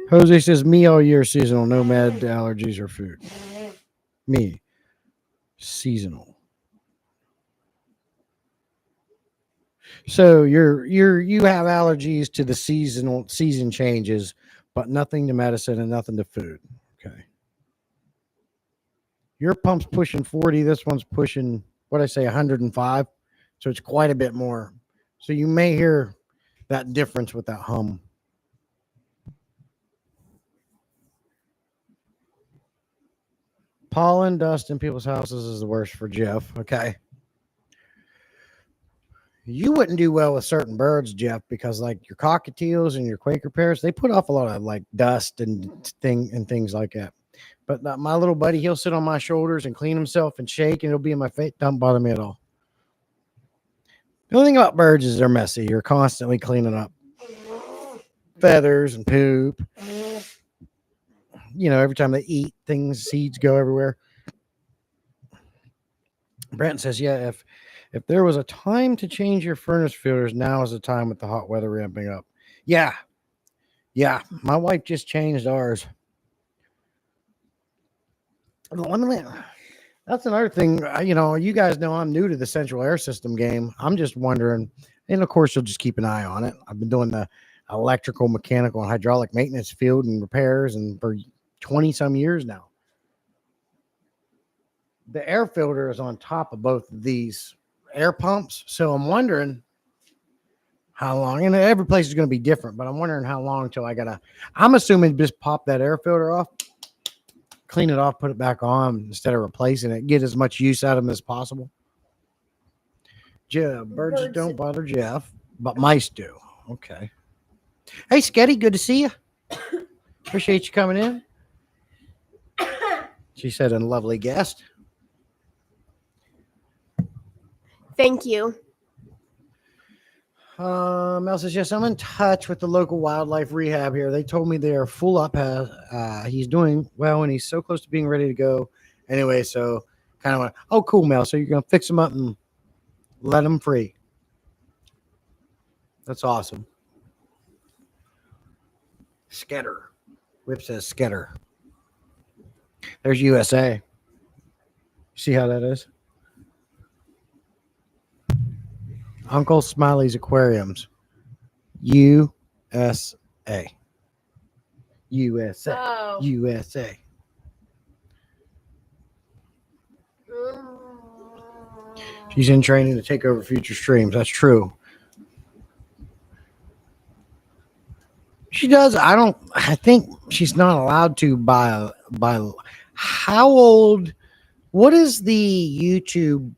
Jose says, me all year seasonal, no mad allergies or food. Me, seasonal. So you have allergies to the season changes, but nothing to medicine and nothing to food. Okay. Your pump's pushing 40. This one's pushing, what I say, 105. So it's quite a bit more. So you may hear that difference with that hum. Pollen dust in people's houses is the worst for Jeff. Okay. You wouldn't do well with certain birds, Jeff, because like your cockatiels and your Quaker parrots, they put off a lot of like dust and things like that. But my little buddy, he'll sit on my shoulders and clean himself and shake, and it'll be in my face. Don't bother me at all. The only thing about birds is they're messy. You're constantly cleaning up feathers and poop. You know, every time they eat things, seeds go everywhere. Brent says, yeah, if there was a time to change your furnace filters, now is the time with the hot weather ramping up. Yeah. Yeah. My wife just changed ours. That's another thing. You know, you guys know I'm new to the central air system game. I'm just wondering, and of course, you'll just keep an eye on it. I've been doing the electrical, mechanical, and hydraulic maintenance field and repairs, and for 20 some years now. The air filter is on top of both of these air pumps. So I'm wondering how long, and every place is going to be different, but I'm wondering how long until I'm assuming just pop that air filter off, clean it off, put it back on instead of replacing it, get as much use out of them as possible. Birds don't bother Jeff, but mice do. Okay. Hey, Sketty, good to see you. Appreciate you coming in. She said, "A lovely guest." Thank you. Mel says, "Yes, I'm in touch with the local wildlife rehab here. They told me they are full up. He's doing well, and he's so close to being ready to go. Anyway, so kind of went, oh, cool, Mel. So you're gonna fix him up and let him free. That's awesome." Sketter. Whip says Sketter. There's USA. See how that is? Uncle Smiley's Aquariums. USA. USA. Oh. USA. She's in training to take over future streams. That's true. She does. I think she's not allowed to by how old, what is the YouTube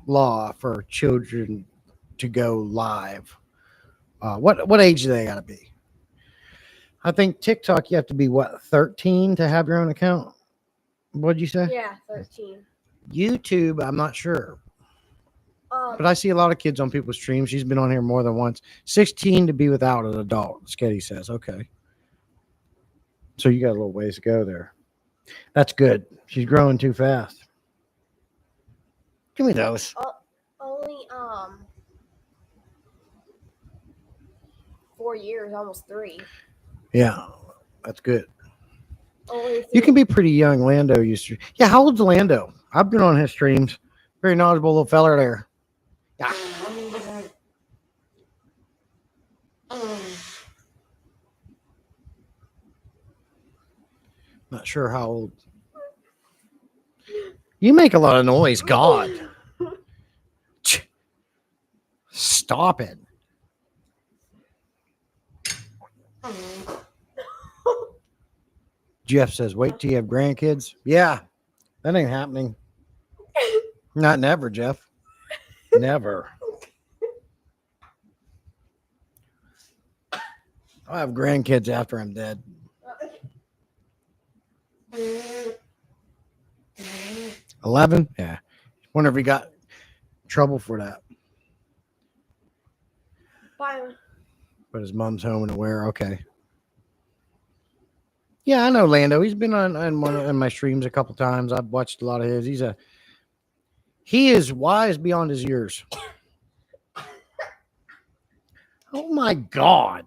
law for children to go live? What age do they got to be? I think TikTok, you have to be 13 to have your own account. What did you say? Yeah, 13. YouTube, I'm not sure. But Um, I see a lot of kids on people's streams. She's been on here more than once. 16 to be without an adult, Sketty says. Okay. So you got a little ways to go there. That's good. She's growing too fast. Give me those. only 4 years, almost 3. Yeah, that's good. Only You 3. can be pretty young. Lando used to. Yeah, how old's Lando? I've been on his streams. Very knowledgeable little feller there. Yeah. Not sure how old. You make a lot of noise. God. Stop it. Jeff says, wait till you have grandkids. Yeah, that ain't happening. Not never, Jeff. Never. I'll have grandkids after I'm dead. 11? Yeah. Wonder if he got trouble for that. Bye. But his mom's home and aware. Okay. Yeah, I know Lando. He's been on one of my streams a couple times. I've watched a lot of his. He is wise beyond his years. Oh my God.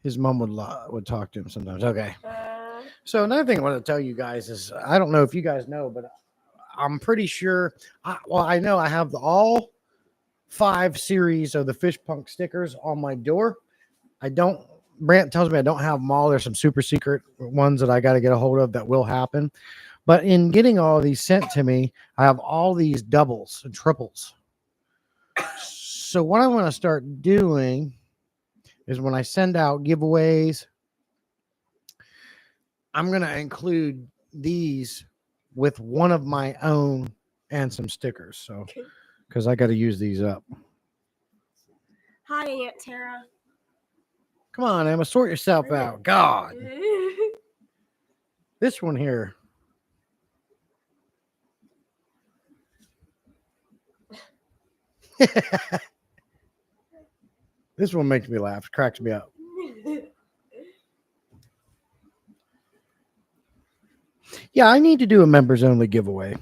His mom would talk to him sometimes. Okay. So another thing I want to tell you guys is, I don't know if you guys know, but I'm pretty sure. I know I have all 5 series of the Fish Punk stickers on my door. Brant tells me I don't have them all. There's some super secret ones that I got to get a hold of that will happen. But in getting all these sent to me, I have all these doubles and triples. So what I want to start doing is, when I send out giveaways, I'm going to include these with one of my own and some stickers. So, because I got to use these up. Hi, Aunt Tara. Come on, Emma, sort yourself out. God. This one here. This one makes me laugh. It cracks me up. Yeah, I need to do a members only giveaway.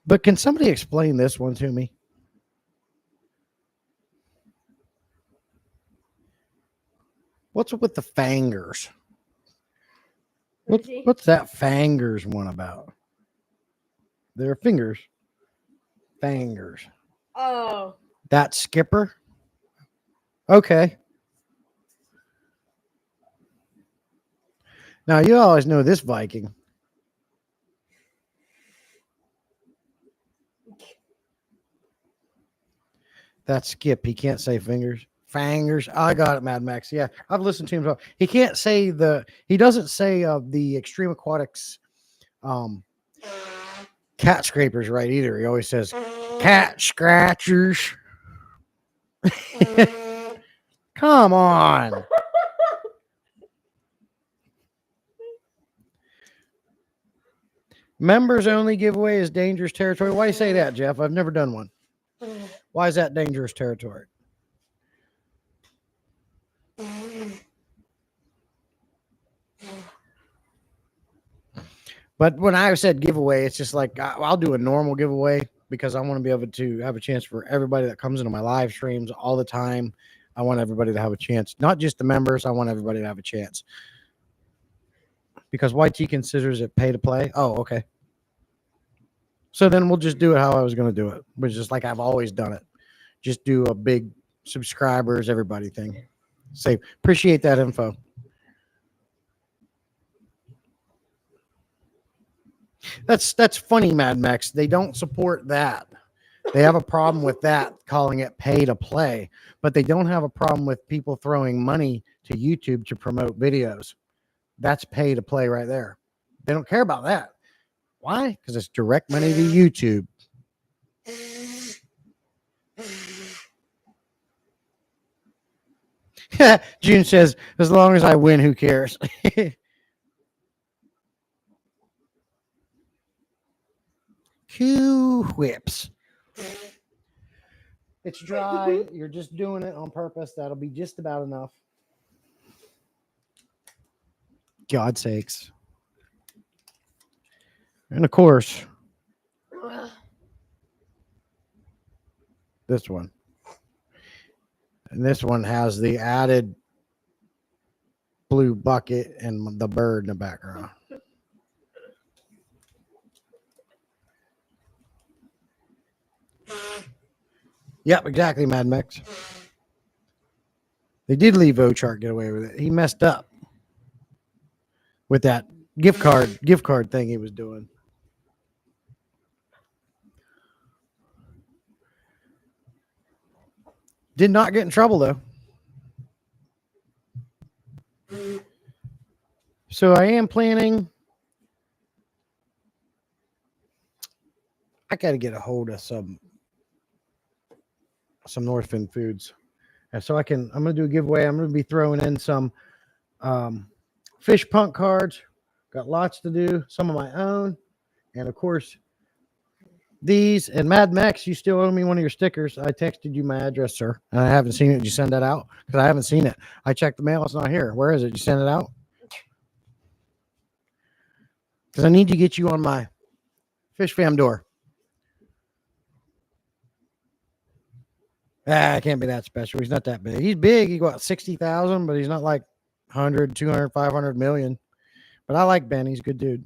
But can somebody explain this one to me? What's with the fangers? What's that fangers one about? They're fingers. Fangers. Oh. That Skipper? Okay. Now, you always know this Viking. That Skip. He can't say fingers. Fangers. I got it, Mad Max. Yeah, I've listened to him talk. He can't say he doesn't say the Extreme Aquatics cat scrapers right either. He always says cat scratchers. Come on. Members only giveaway is dangerous territory. Why you say that, Jeff? I've never done one. Why is that dangerous territory? But when I said giveaway, it's just like I'll do a normal giveaway because I want to be able to have a chance for everybody that comes into my live streams all the time. I want everybody to have a chance, not just the members. I want everybody to have a chance because YT considers it pay to play. Oh, okay. So then we'll just do it how I was going to do it, which is just like I've always done it. Just do a big subscribers, everybody thing. Say, appreciate that info. That's funny, Mad Max. They don't support that. They have a problem with that, calling it pay to play, but they don't have a problem with people throwing money to YouTube to promote videos. That's pay to play right there. They don't care about that. Why? Because it's direct money to YouTube. June says, as long as I win, who cares? Q whips. It's dry. You're just doing it on purpose. That'll be just about enough. God's sakes. And of course, this one. And this one has the added blue bucket and the bird in the background. Yep, exactly, Mad Max. They did leave Ochart get away with it. He messed up with that gift card thing he was doing. Did not get in trouble though. So I am planning. I got to get a hold of some Northfin Foods, and so I'm going to do a giveaway. I'm going to be throwing in some fish punk cards. Got lots to do. Some of my own, and of course these. And Mad Max, you still owe me one of your stickers. I texted you my address, sir, and I haven't seen it. Did you send that out? Because I haven't seen it. I checked the mail. It's not here. Where is it? Did you send it out? Because I need to get you on my Fish Fam door. I can't be that special. He's not that big. He's big. He got 60,000, but he's not like 100, 200, 500 million. But I like Ben. He's a good dude.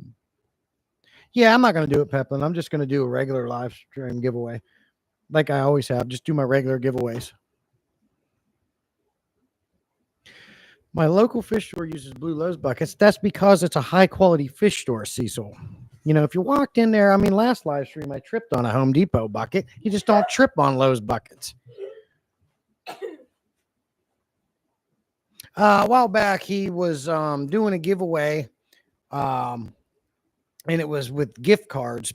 Yeah, I'm not going to do it, Peplin. I'm just going to do a regular live stream giveaway like I always have. Just do my regular giveaways. My local fish store uses Blue Lowe's buckets. That's because it's a high-quality fish store, Cecil. You know, if you walked in there, I mean, last live stream, I tripped on a Home Depot bucket. You just don't trip on Lowe's buckets. A while back, he was doing a giveaway, and it was with gift cards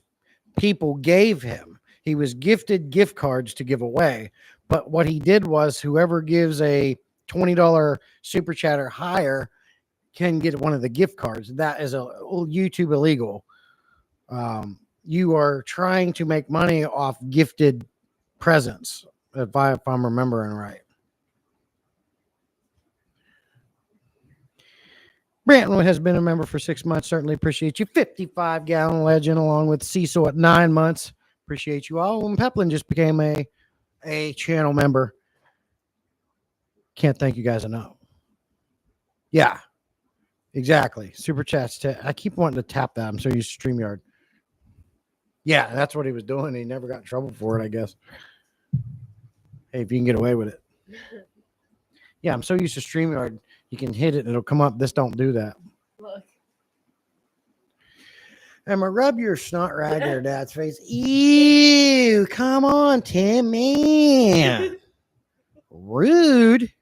people gave him. He was gifted gift cards to give away. But what he did was whoever gives a $20 super chat or higher can get one of the gift cards. That is a YouTube illegal. You are trying to make money off gifted presents, if I'm remembering right. Branton has been a member for 6 months. Certainly appreciate you. 55-gallon legend along with Cecil at 9 months. Appreciate you all. And Peplin just became a channel member. Can't thank you guys enough. Yeah, exactly. Super chats. I keep wanting to tap that. I'm so used to StreamYard. Yeah, that's what he was doing. He never got in trouble for it, I guess. Hey, if you can get away with it. Yeah, I'm so used to StreamYard. You can hit it and it'll come up. This don't do that. Look. I'm going to rub your snot rag in your dad's face. Ew, come on, Tim, man. Rude.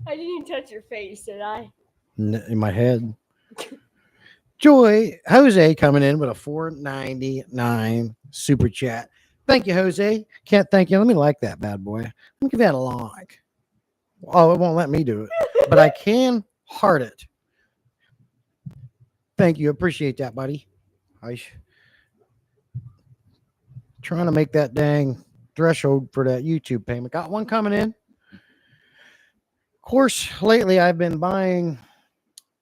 I didn't even touch your face, did I? In my head. Joy Jose coming in with a $4.99 super chat. Thank you, Jose. Can't thank you. Let me like that bad boy. Let me give that a like. Oh, it won't let me do it, but I can heart it. Thank you. Appreciate that, buddy. Trying to make that dang threshold for that YouTube payment. Got one coming in. Of course, lately I've been buying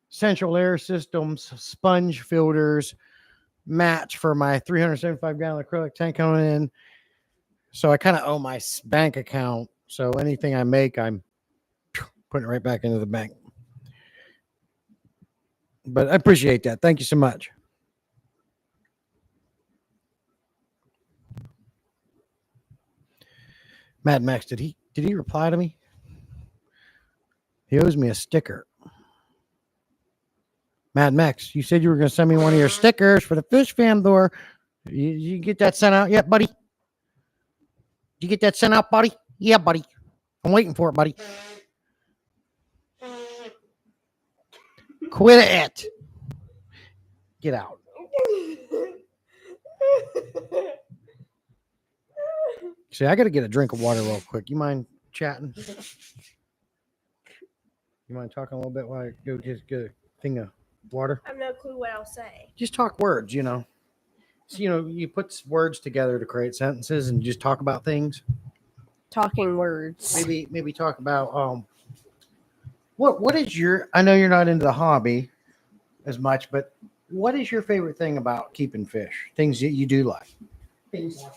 Central Air Systems sponge filters match for my 375 gallon acrylic tank coming in. So I kind of owe my bank account. So anything I make, I'm putting it right back into the bank. But I appreciate that. Thank you so much. Mad Max, did he reply to me? He owes me a sticker. Mad Max, you said you were going to send me one of your stickers for the Fish Fam door. You get that sent out yet, buddy? Did you get that sent out, buddy? Yeah, buddy. I'm waiting for it, buddy. Quit it. Get out. See, I got to get a drink of water real quick. You mind chatting? You mind talking a little bit while I go just get a thing of water? I have no clue what I'll say. Just talk words, you know. So, you put words together to create sentences and just talk about things. Talking words. Maybe talk about what is your, I know you're not into the hobby as much, but what is your favorite thing about keeping fish? Things that you do like. Things like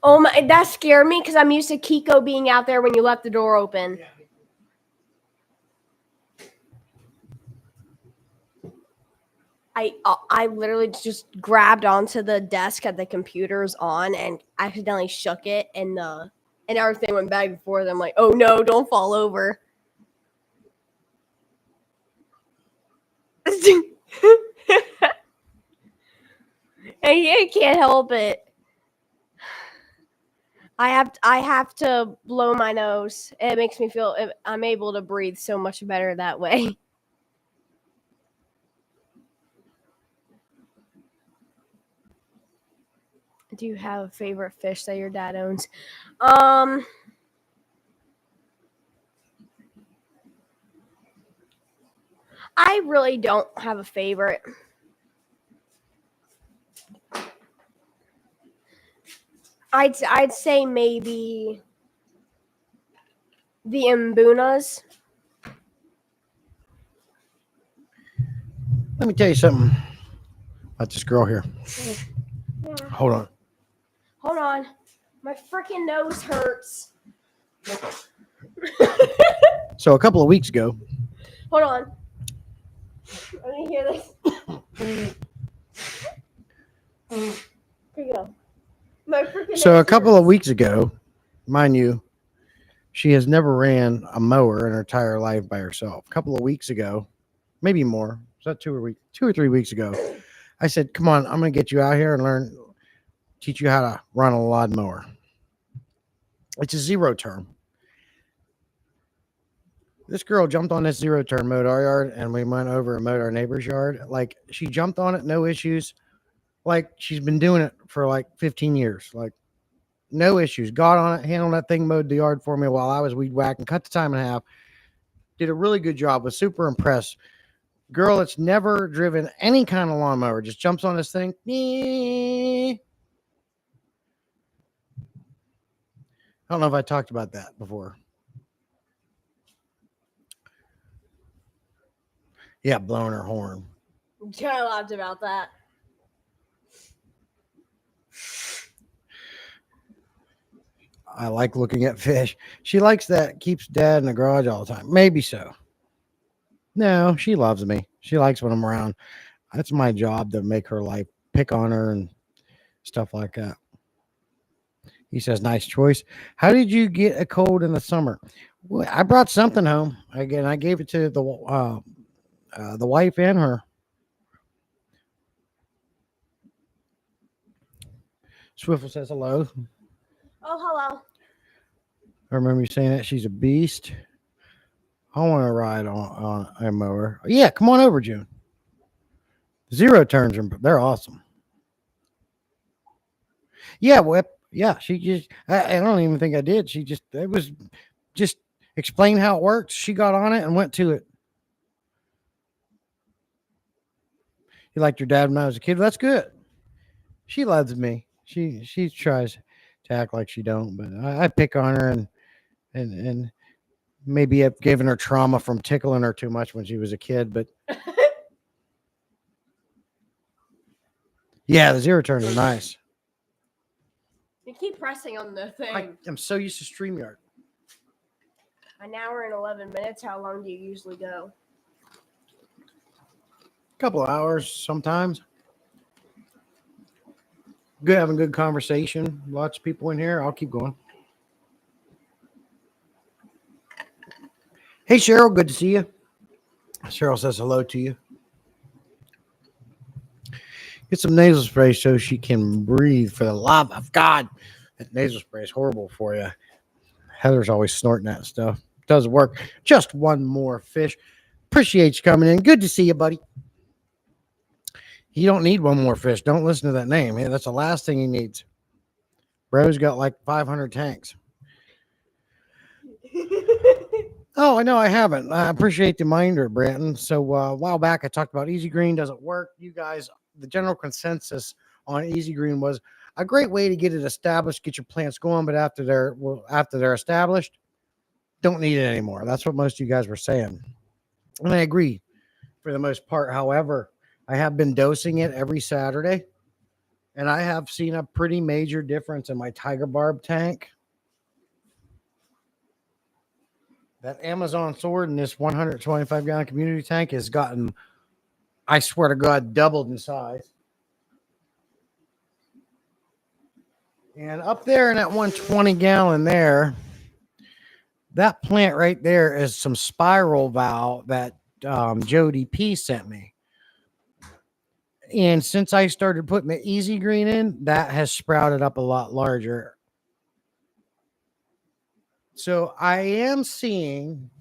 Oh my, that scared me because I'm used to Kiko being out there when you left the door open. Yeah. I literally just grabbed onto the desk that the computer's on and accidentally shook it, and everything went back and forth. I'm like, oh no, don't fall over. And you can't help it. I have to blow my nose. It makes me feel I'm able to breathe so much better that way. Do you have a favorite fish that your dad owns? I really don't have a favorite. I'd say maybe the Mbunas. Let me tell you something about this girl here. Hold on. Hold on. My freaking nose hurts. So a couple of weeks ago. Hold on. Let me hear this. Here you go. My freaking So a nose couple of hurts. weeks ago, mind you, she has never ran a mower in her entire life by herself. A couple of weeks ago, maybe more. Was that 2 or 3 weeks ago? I said, "Come on, I'm going to get you out here and teach you how to run a lawnmower." It's a zero turn. This girl jumped on this zero turn, mowed our yard, and we went over and mowed our neighbor's yard. Like, she jumped on it, no issues. Like, she's been doing it for like 15 years. Like, no issues. Got on it, handled that thing, mowed the yard for me while I was weed whacking, cut the time in half. Did a really good job. Was super impressed. Girl that's never driven any kind of lawnmower just jumps on this thing. I don't know if I talked about that before. Yeah, blowing her horn. I laughed about that. I like looking at fish. She likes that, keeps dad in the garage all the time. Maybe so. No, she loves me. She likes when I'm around. That's my job to make her life, pick on her and stuff like that. He says, nice choice. How did you get a cold in the summer? Well, I brought something home. Again, I gave it to the wife and her. Swiffle says hello. Oh, hello. I remember you saying that she's a beast. I want to ride on a mower. Yeah, come on over, June. Zero turns are they're awesome. Yeah, Whip. Yeah, she just. I don't even think I did. She just. It was just explain how it works. She got on it and went to it. You liked your dad when I was a kid. That's good. She loves me. She tries to act like she don't, but I pick on her and maybe I've given her trauma from tickling her too much when she was a kid. But yeah, the zero turns are nice. You keep pressing on the thing. I'm so used to StreamYard. An hour and 11 minutes. How long do you usually go? Couple of hours sometimes. Good having good conversation. Lots of people in here. I'll keep going. Hey Cheryl, good to see you. Cheryl says hello to you. Get some nasal spray so she can breathe for the love of God. That nasal spray is horrible for you. Heather's always snorting that stuff. Doesn't work. Just one more fish. Appreciate you coming in. Good to see you, buddy. You don't need one more fish. Don't listen to that name. Yeah, that's the last thing he needs. Bro's got like 500 tanks. Oh, I know I haven't. I appreciate the reminder, Branton. So a while back, I talked about Easy Green doesn't work. You guys, the general consensus on Easy Green was a great way to get it established, get your plants going. But after they're established, don't need it anymore. That's what most of you guys were saying, and I agree for the most part. However, I have been dosing it every Saturday, and I have seen a pretty major difference in my Tiger Barb tank. That Amazon sword in this 125 gallon community tank has gotten, I swear to God, doubled in size. And up there in that 120 gallon there, that plant right there is some spiral valve that Jody P sent me. And since I started putting the Easy Green in, that has sprouted up a lot larger. So I am seeing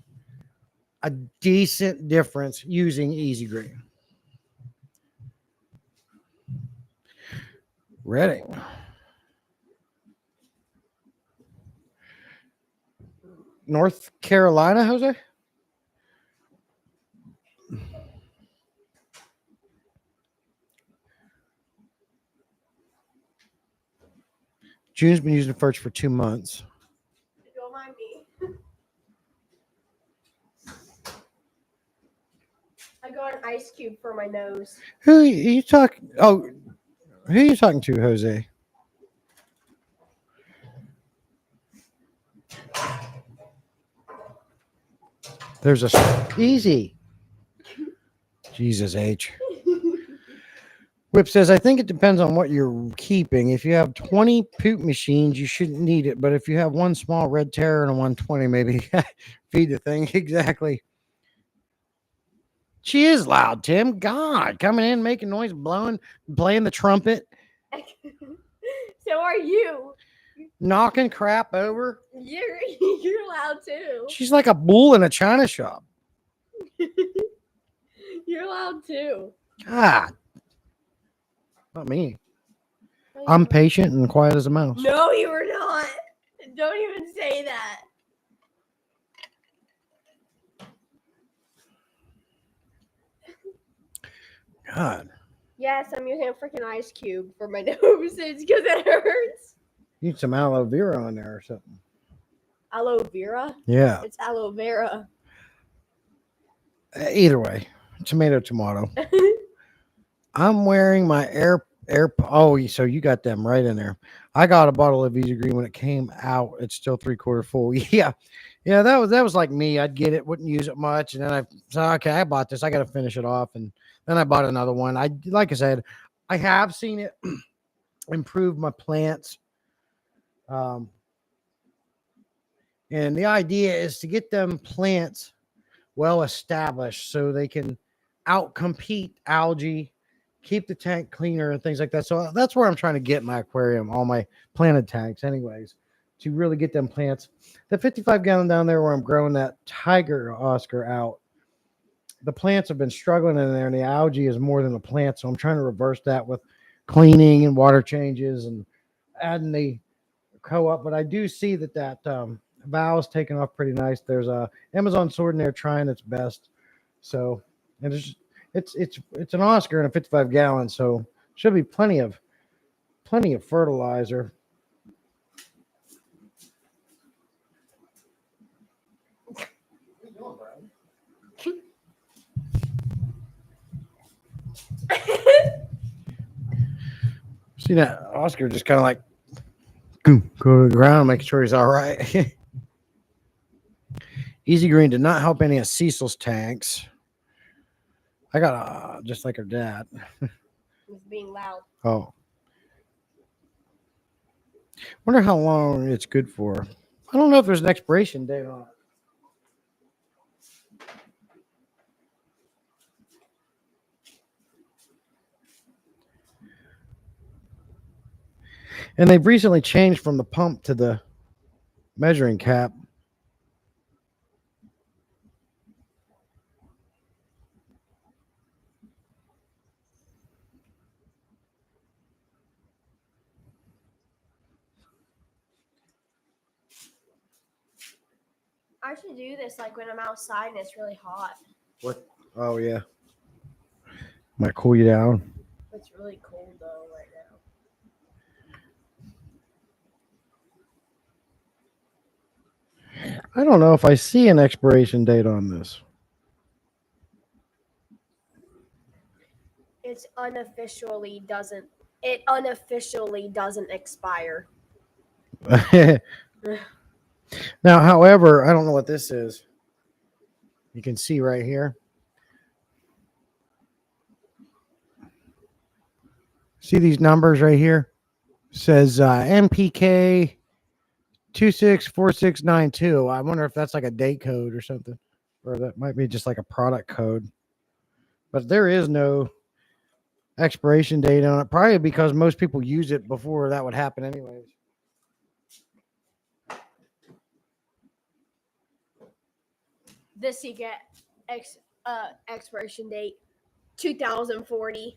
a decent difference using Easy Green. Reading. North Carolina, Jose? June's been using First for 2 months. Don't mind me. I got an ice cube for my nose. Who are you talking? Oh, who are you talking to, Jose? There's a easy. Jesus H. Whip says, I think it depends on what you're keeping. If you have 20 poop machines, you shouldn't need it. But if you have one small red terror and a 120, maybe feed the thing. Exactly. She is loud, Tim. God, coming in, making noise, blowing, playing the trumpet, So are you. knocking crap over. You're loud too. She's like a bull in a china shop. You're loud too. God. Not me. I'm patient and quiet as a mouse. No, you were not. Don't even say that. God. Yes, I'm using a freaking ice cube for my nose. It's because it hurts. You need some aloe vera on there or something. Aloe vera? Yeah. It's aloe vera. Either way, tomato. I'm wearing my air. Oh, so you got them right in there. I got a bottle of Easy Green when it came out. It's still 3/4 full. Yeah. That was like me. I'd get it, wouldn't use it much, and then I said, okay, I bought this. I got to finish it off, and then I bought another one. Like I said, I have seen it improve my plants. And the idea is to get them plants well established so they can outcompete algae, keep the tank cleaner and things like that. So that's where I'm trying to get my aquarium, all my planted tanks, anyways, to really get them plants. The 55-gallon down there where I'm growing that tiger Oscar out, the plants have been struggling in there, and the algae is more than the plant. So I'm trying to reverse that with cleaning and water changes and adding the co-op. But I do see that vow is taking off pretty nice. There's a Amazon sword in there trying its best. So and it's an Oscar in a 55-gallon, so should be plenty of fertilizer. See that Oscar just kind of like go to the ground, making sure he's all right. Easy Green did not help any of Cecil's tanks. I got just like her dad. It's being loud. Oh. Wonder how long it's good for. I don't know if there's an expiration date on it. And they've recently changed from the pump to the measuring cap. I should do this like when I'm outside and it's really hot. What? Oh, yeah. Might cool you down. It's really cold though right now. I don't know if I see an expiration date on this. It unofficially doesn't expire. Now, however, I don't know what this is. You can see right here. See these numbers right here? It says MPK 264692. I wonder if that's like a date code or something, or that might be just like a product code. But there is no expiration date on it, probably because most people use it before that would happen anyways. This you get expiration date 2040,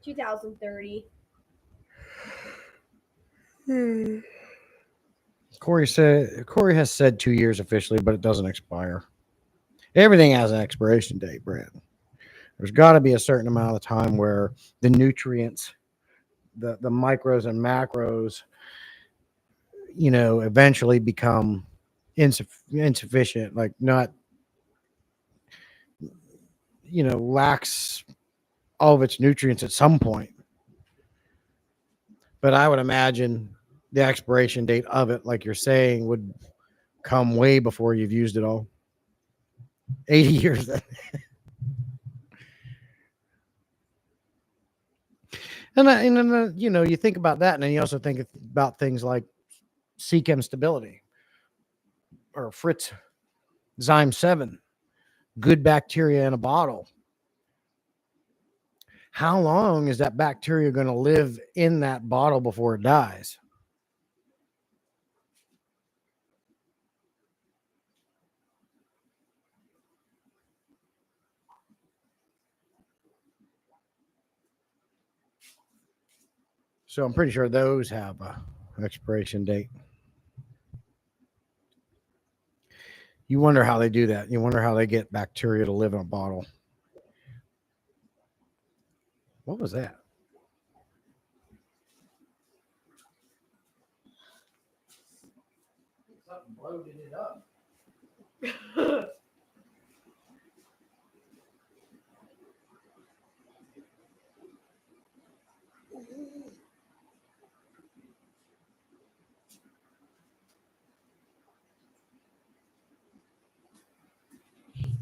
2030. Corey has said 2 years officially, but it doesn't expire. Everything has an expiration date, Brent. There's got to be a certain amount of time where the nutrients, the micros and macros, eventually become insufficient, like not, lacks all of its nutrients at some point. But I would imagine the expiration date of it, like you're saying, would come way before you've used it all. 80 years. And you think about that, and then you also think about things like Seachem stability or Fritz Zyme 7, good bacteria in a bottle. How long is that bacteria going to live in that bottle before it dies? So I'm pretty sure those have a expiration date. You wonder how they do that. You wonder how they get bacteria to live in a bottle. What was that? Something loaded it up.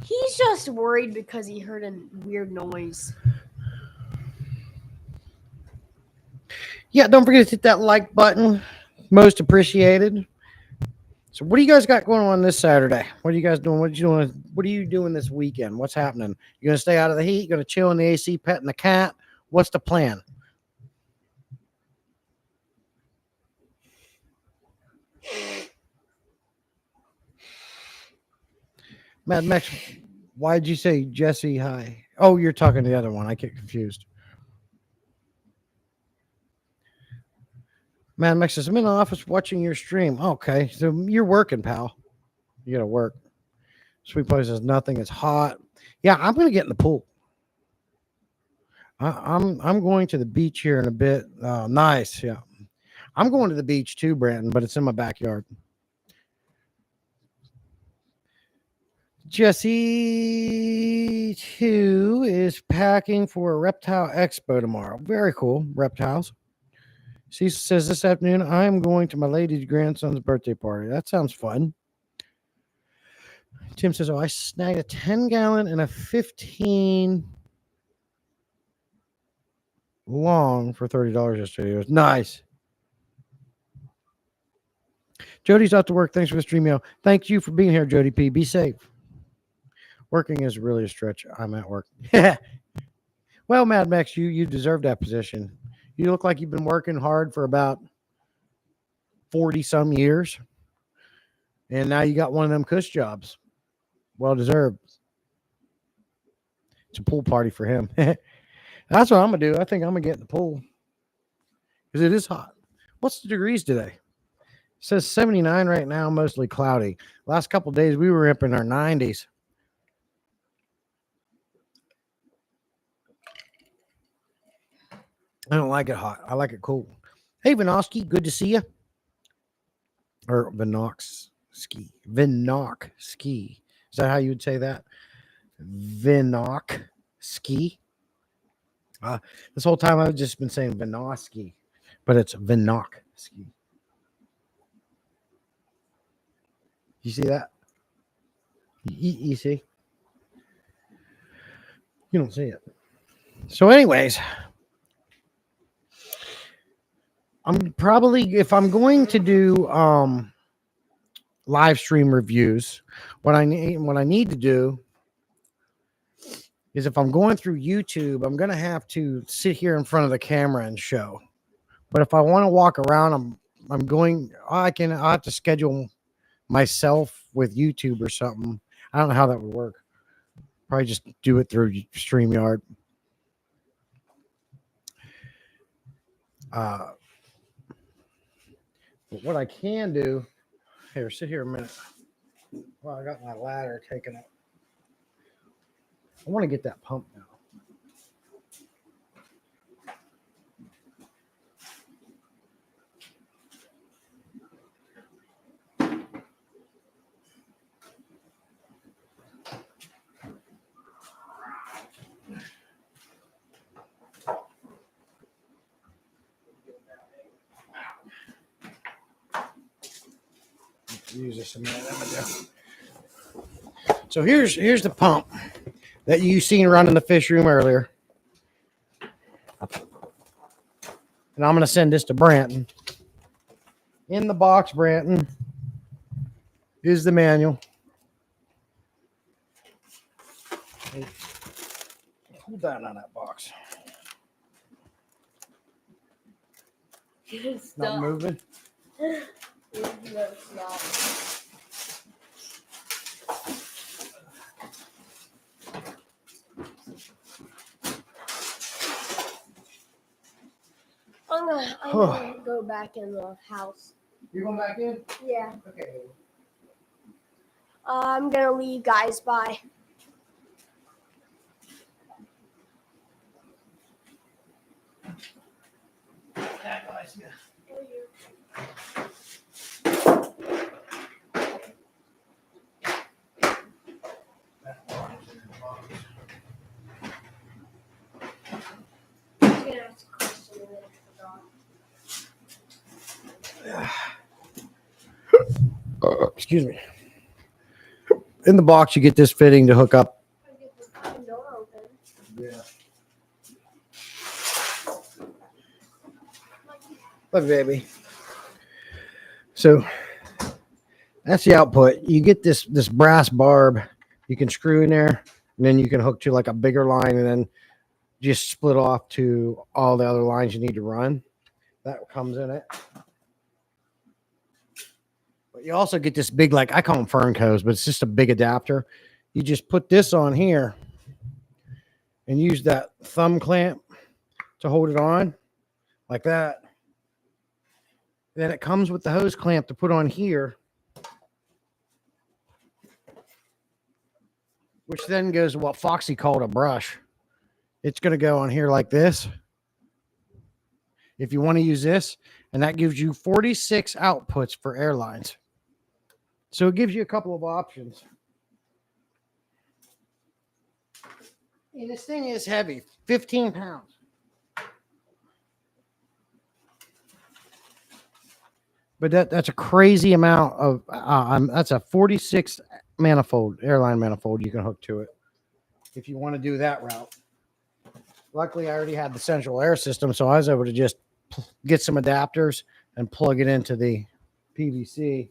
He's just worried because he heard a weird noise. Yeah, don't forget to hit that like button. Most appreciated. So what do you guys got going on this Saturday? What are you guys doing? What are you doing this weekend? What's happening? You gonna stay out of the heat? You gonna chill in the AC, petting the cat? What's the plan? Mad Max, why did you say Jesse hi? Oh, you're talking to the other one. I get confused. Mad Max says, I'm in the office watching your stream. Okay, so you're working, pal. You gotta work. Sweet Place says nothing. It's hot. Yeah, I'm gonna get in the pool. I'm going to the beach here in a bit. Nice, yeah. I'm going to the beach too, Brandon, but it's in my backyard. Jesse too is packing for a reptile expo tomorrow. Very cool, reptiles. She says this afternoon I'm going to my lady's grandson's birthday party. That sounds fun. Tim says, "Oh, I snagged a 10-gallon and a 15 long for $30 yesterday. It was nice." Jody's out to work. Thanks for the stream, yo. Thank you for being here, Jody P. Be safe. Working is really a stretch. I'm at work. Well, Mad Max, you deserve that position. You look like you've been working hard for about 40 some years, and now you got one of them cush jobs. Well deserved. It's a pool party for him. That's what I'm gonna do. I think I'm gonna get in the pool because it is hot. What's the degrees today? It says 79 right now, mostly cloudy. Last couple of days we were up in our 90s. I don't like it hot. I like it cool. Hey, Vinoski, good to see you. Or Vinoski. Vinoski. Is that how you would say that? Vinoski. This whole time I've just been saying Vinoski, but it's Vinoski. You see that? You see? You don't see it. So, anyways, I'm probably, if I'm going to do live stream reviews, what I need to do is, if I'm going through YouTube, I'm going to have to sit here in front of the camera and show. But if I want to walk around, I have to schedule myself with YouTube or something. I don't know how that would work. Probably just do it through StreamYard. But what I can do here, sit here a minute. Well, I got my ladder taken up. I want to get that pump now. Use this a minute. So here's the pump that you seen running the fish room earlier. And I'm going to send this to Branton. In the box, Branton, is the manual. Pull down on that box. It's Not moving. No, it's not. I'm gonna go back in the house. You going back in? Yeah. Okay. I'm gonna leave guys by. Excuse me. In the box, you get this fitting to hook up. Yeah. Love you, baby. So That's the output. You get this brass barb you can screw in there, and then you can hook to like a bigger line, and then just split off to all the other lines you need to run. That comes in it. But you also get this big, like I call them fern cones, but it's just a big adapter. You just put this on here and use that thumb clamp to hold it on like that. Then it comes with the hose clamp to put on here, which then goes to what Foxy called a brush. It's going to go on here like this. If you want to use this, and that gives you 46 outputs for airlines. So it gives you a couple of options. And this thing is heavy, 15 pounds. But that's a crazy amount of, that's a 46 manifold, airline manifold you can hook to it if you want to do that route. Luckily, I already had the central air system, so I was able to just get some adapters and plug it into the PVC.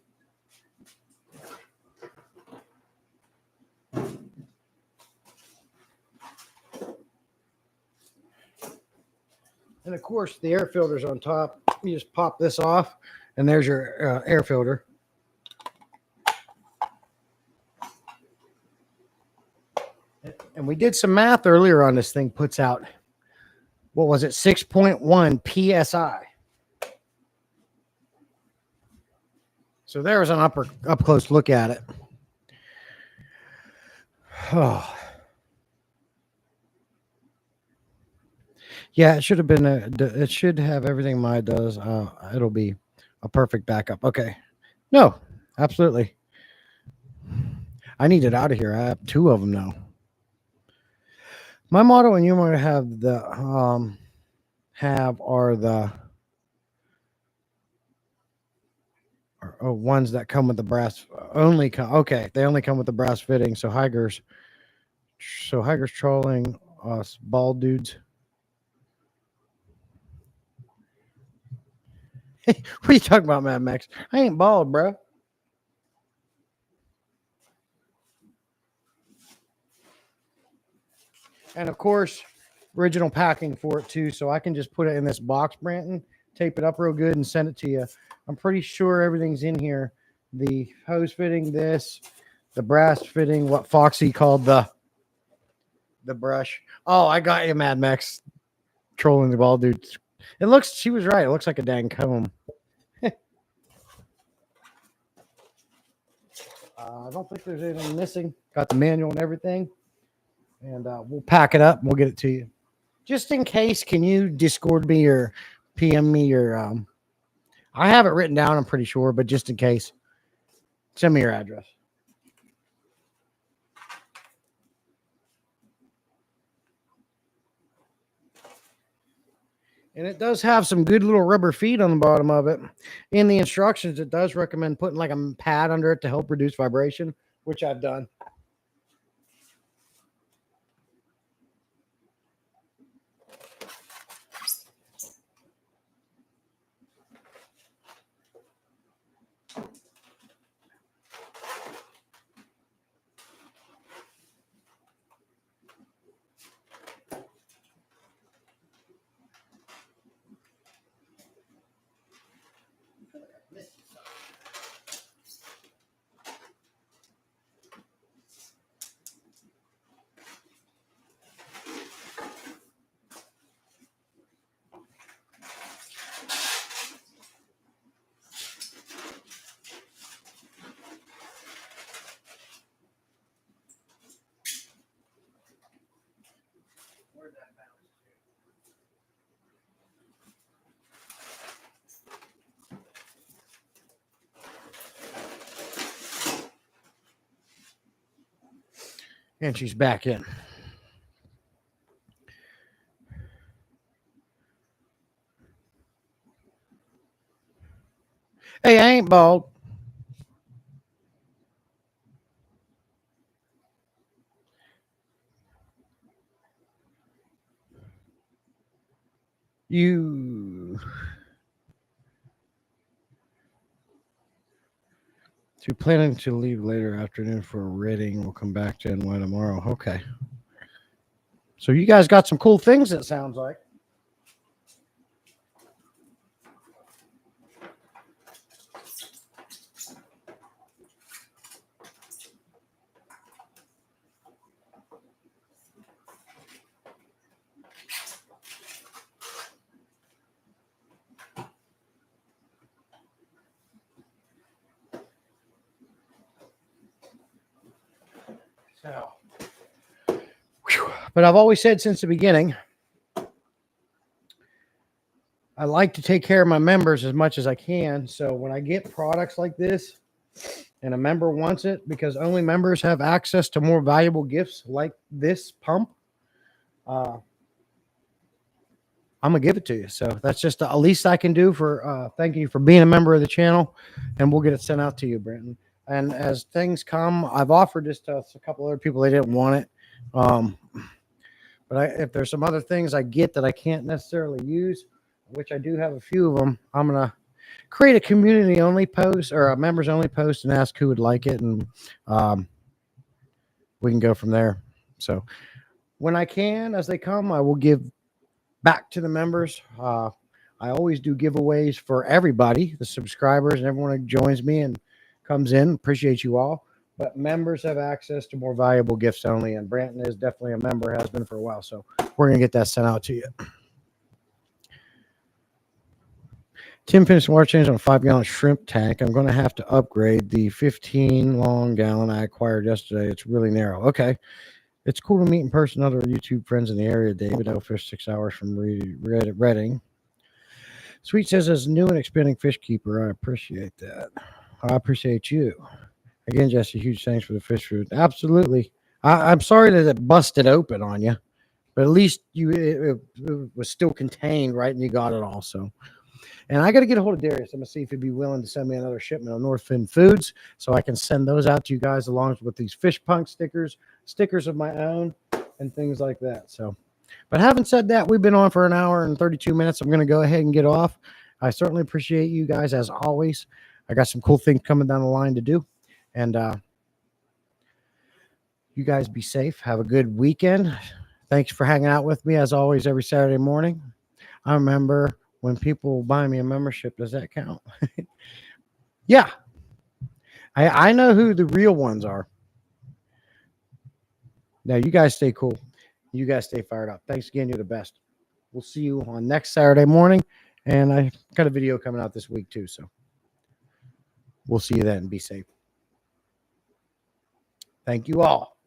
And of course, the air filter's on top. You just pop this off, and there's your air filter. And we did some math earlier on this thing. Puts out, what was it, 6.1 PSI. So there's an up close look at it. Oh. Yeah, it should have been it should have everything mine does. It'll be a perfect backup. Okay. No, absolutely. I need it out of here. I have 2 of them now. My motto, and you might have the are the ones that come with the brass only. Okay, they only come with the brass fitting. So Higer's trolling us bald dudes. What are you talking about, Mad Max? I ain't bald, bro. And of course, original packing for it too. So I can just put it in this box, Branton, tape it up real good and send it to you. I'm pretty sure everything's in here. The hose fitting, the brass fitting, what Foxy called the brush. Oh, I got you, Mad Max. Trolling the bald dude. She was right. It looks like a dang comb. I don't think there's anything missing. Got the manual and everything. And we'll pack it up and we'll get it to you. Just in case, can you Discord me or PM me or I have it written down, I'm pretty sure, but just in case, send me your address. And it does have some good little rubber feet on the bottom of it. In the instructions, it does recommend putting like a pad under it to help reduce vibration, which I've done. And she's back in. Hey, I ain't bald. So you're planning to leave later afternoon for a reading. We'll come back to NY tomorrow. Okay. So you guys got some cool things, it sounds like. So, but I've always said since the beginning, I like to take care of my members as much as I can. So when I get products like this and a member wants it, because only members have access to more valuable gifts like this pump, I'm going to give it to you. So that's just the least I can do for thanking you for being a member of the channel, and we'll get it sent out to you, Brenton. And as things come, I've offered this to a couple other people. They didn't want it. But if there's some other things I get that I can't necessarily use, which I do have a few of them, I'm going to create a community only post or a members only post and ask who would like it. And we can go from there. So when I can, as they come, I will give back to the members. I always do giveaways for everybody, the subscribers and everyone who joins me and comes in. Appreciate you all. But members have access to more valuable gifts only. And Branton is definitely a member, has been for a while. So we're going to get that sent out to you. Tim finished water change on a 5-gallon shrimp tank. I'm going to have to upgrade the 15 long gallon I acquired yesterday. It's really narrow. Okay. It's cool to meet in person other YouTube friends in the area. David Elfish, 6 hours from Reading. Sweet says, as new and expanding fish keeper, I appreciate that. I appreciate you. Again, Jesse, huge thanks for the fish food. Absolutely. I'm sorry that it busted open on you, but at least it was still contained, right? And you got it all. So, and I got to get a hold of Darius. I'm going to see if he'd be willing to send me another shipment of North Fin Foods so I can send those out to you guys along with these Fish Punk stickers of my own, and things like that. So, but having said that, we've been on for an hour and 32 minutes. I'm going to go ahead and get off. I certainly appreciate you guys as always. I got some cool things coming down the line to do. And you guys be safe. Have a good weekend. Thanks for hanging out with me as always every Saturday morning. I remember when people buy me a membership, does that count? Yeah. I know who the real ones are. Now, you guys stay cool. You guys stay fired up. Thanks again. You're the best. We'll see you on next Saturday morning. And I got a video coming out this week too. So we'll see you then. Be safe. Thank you all.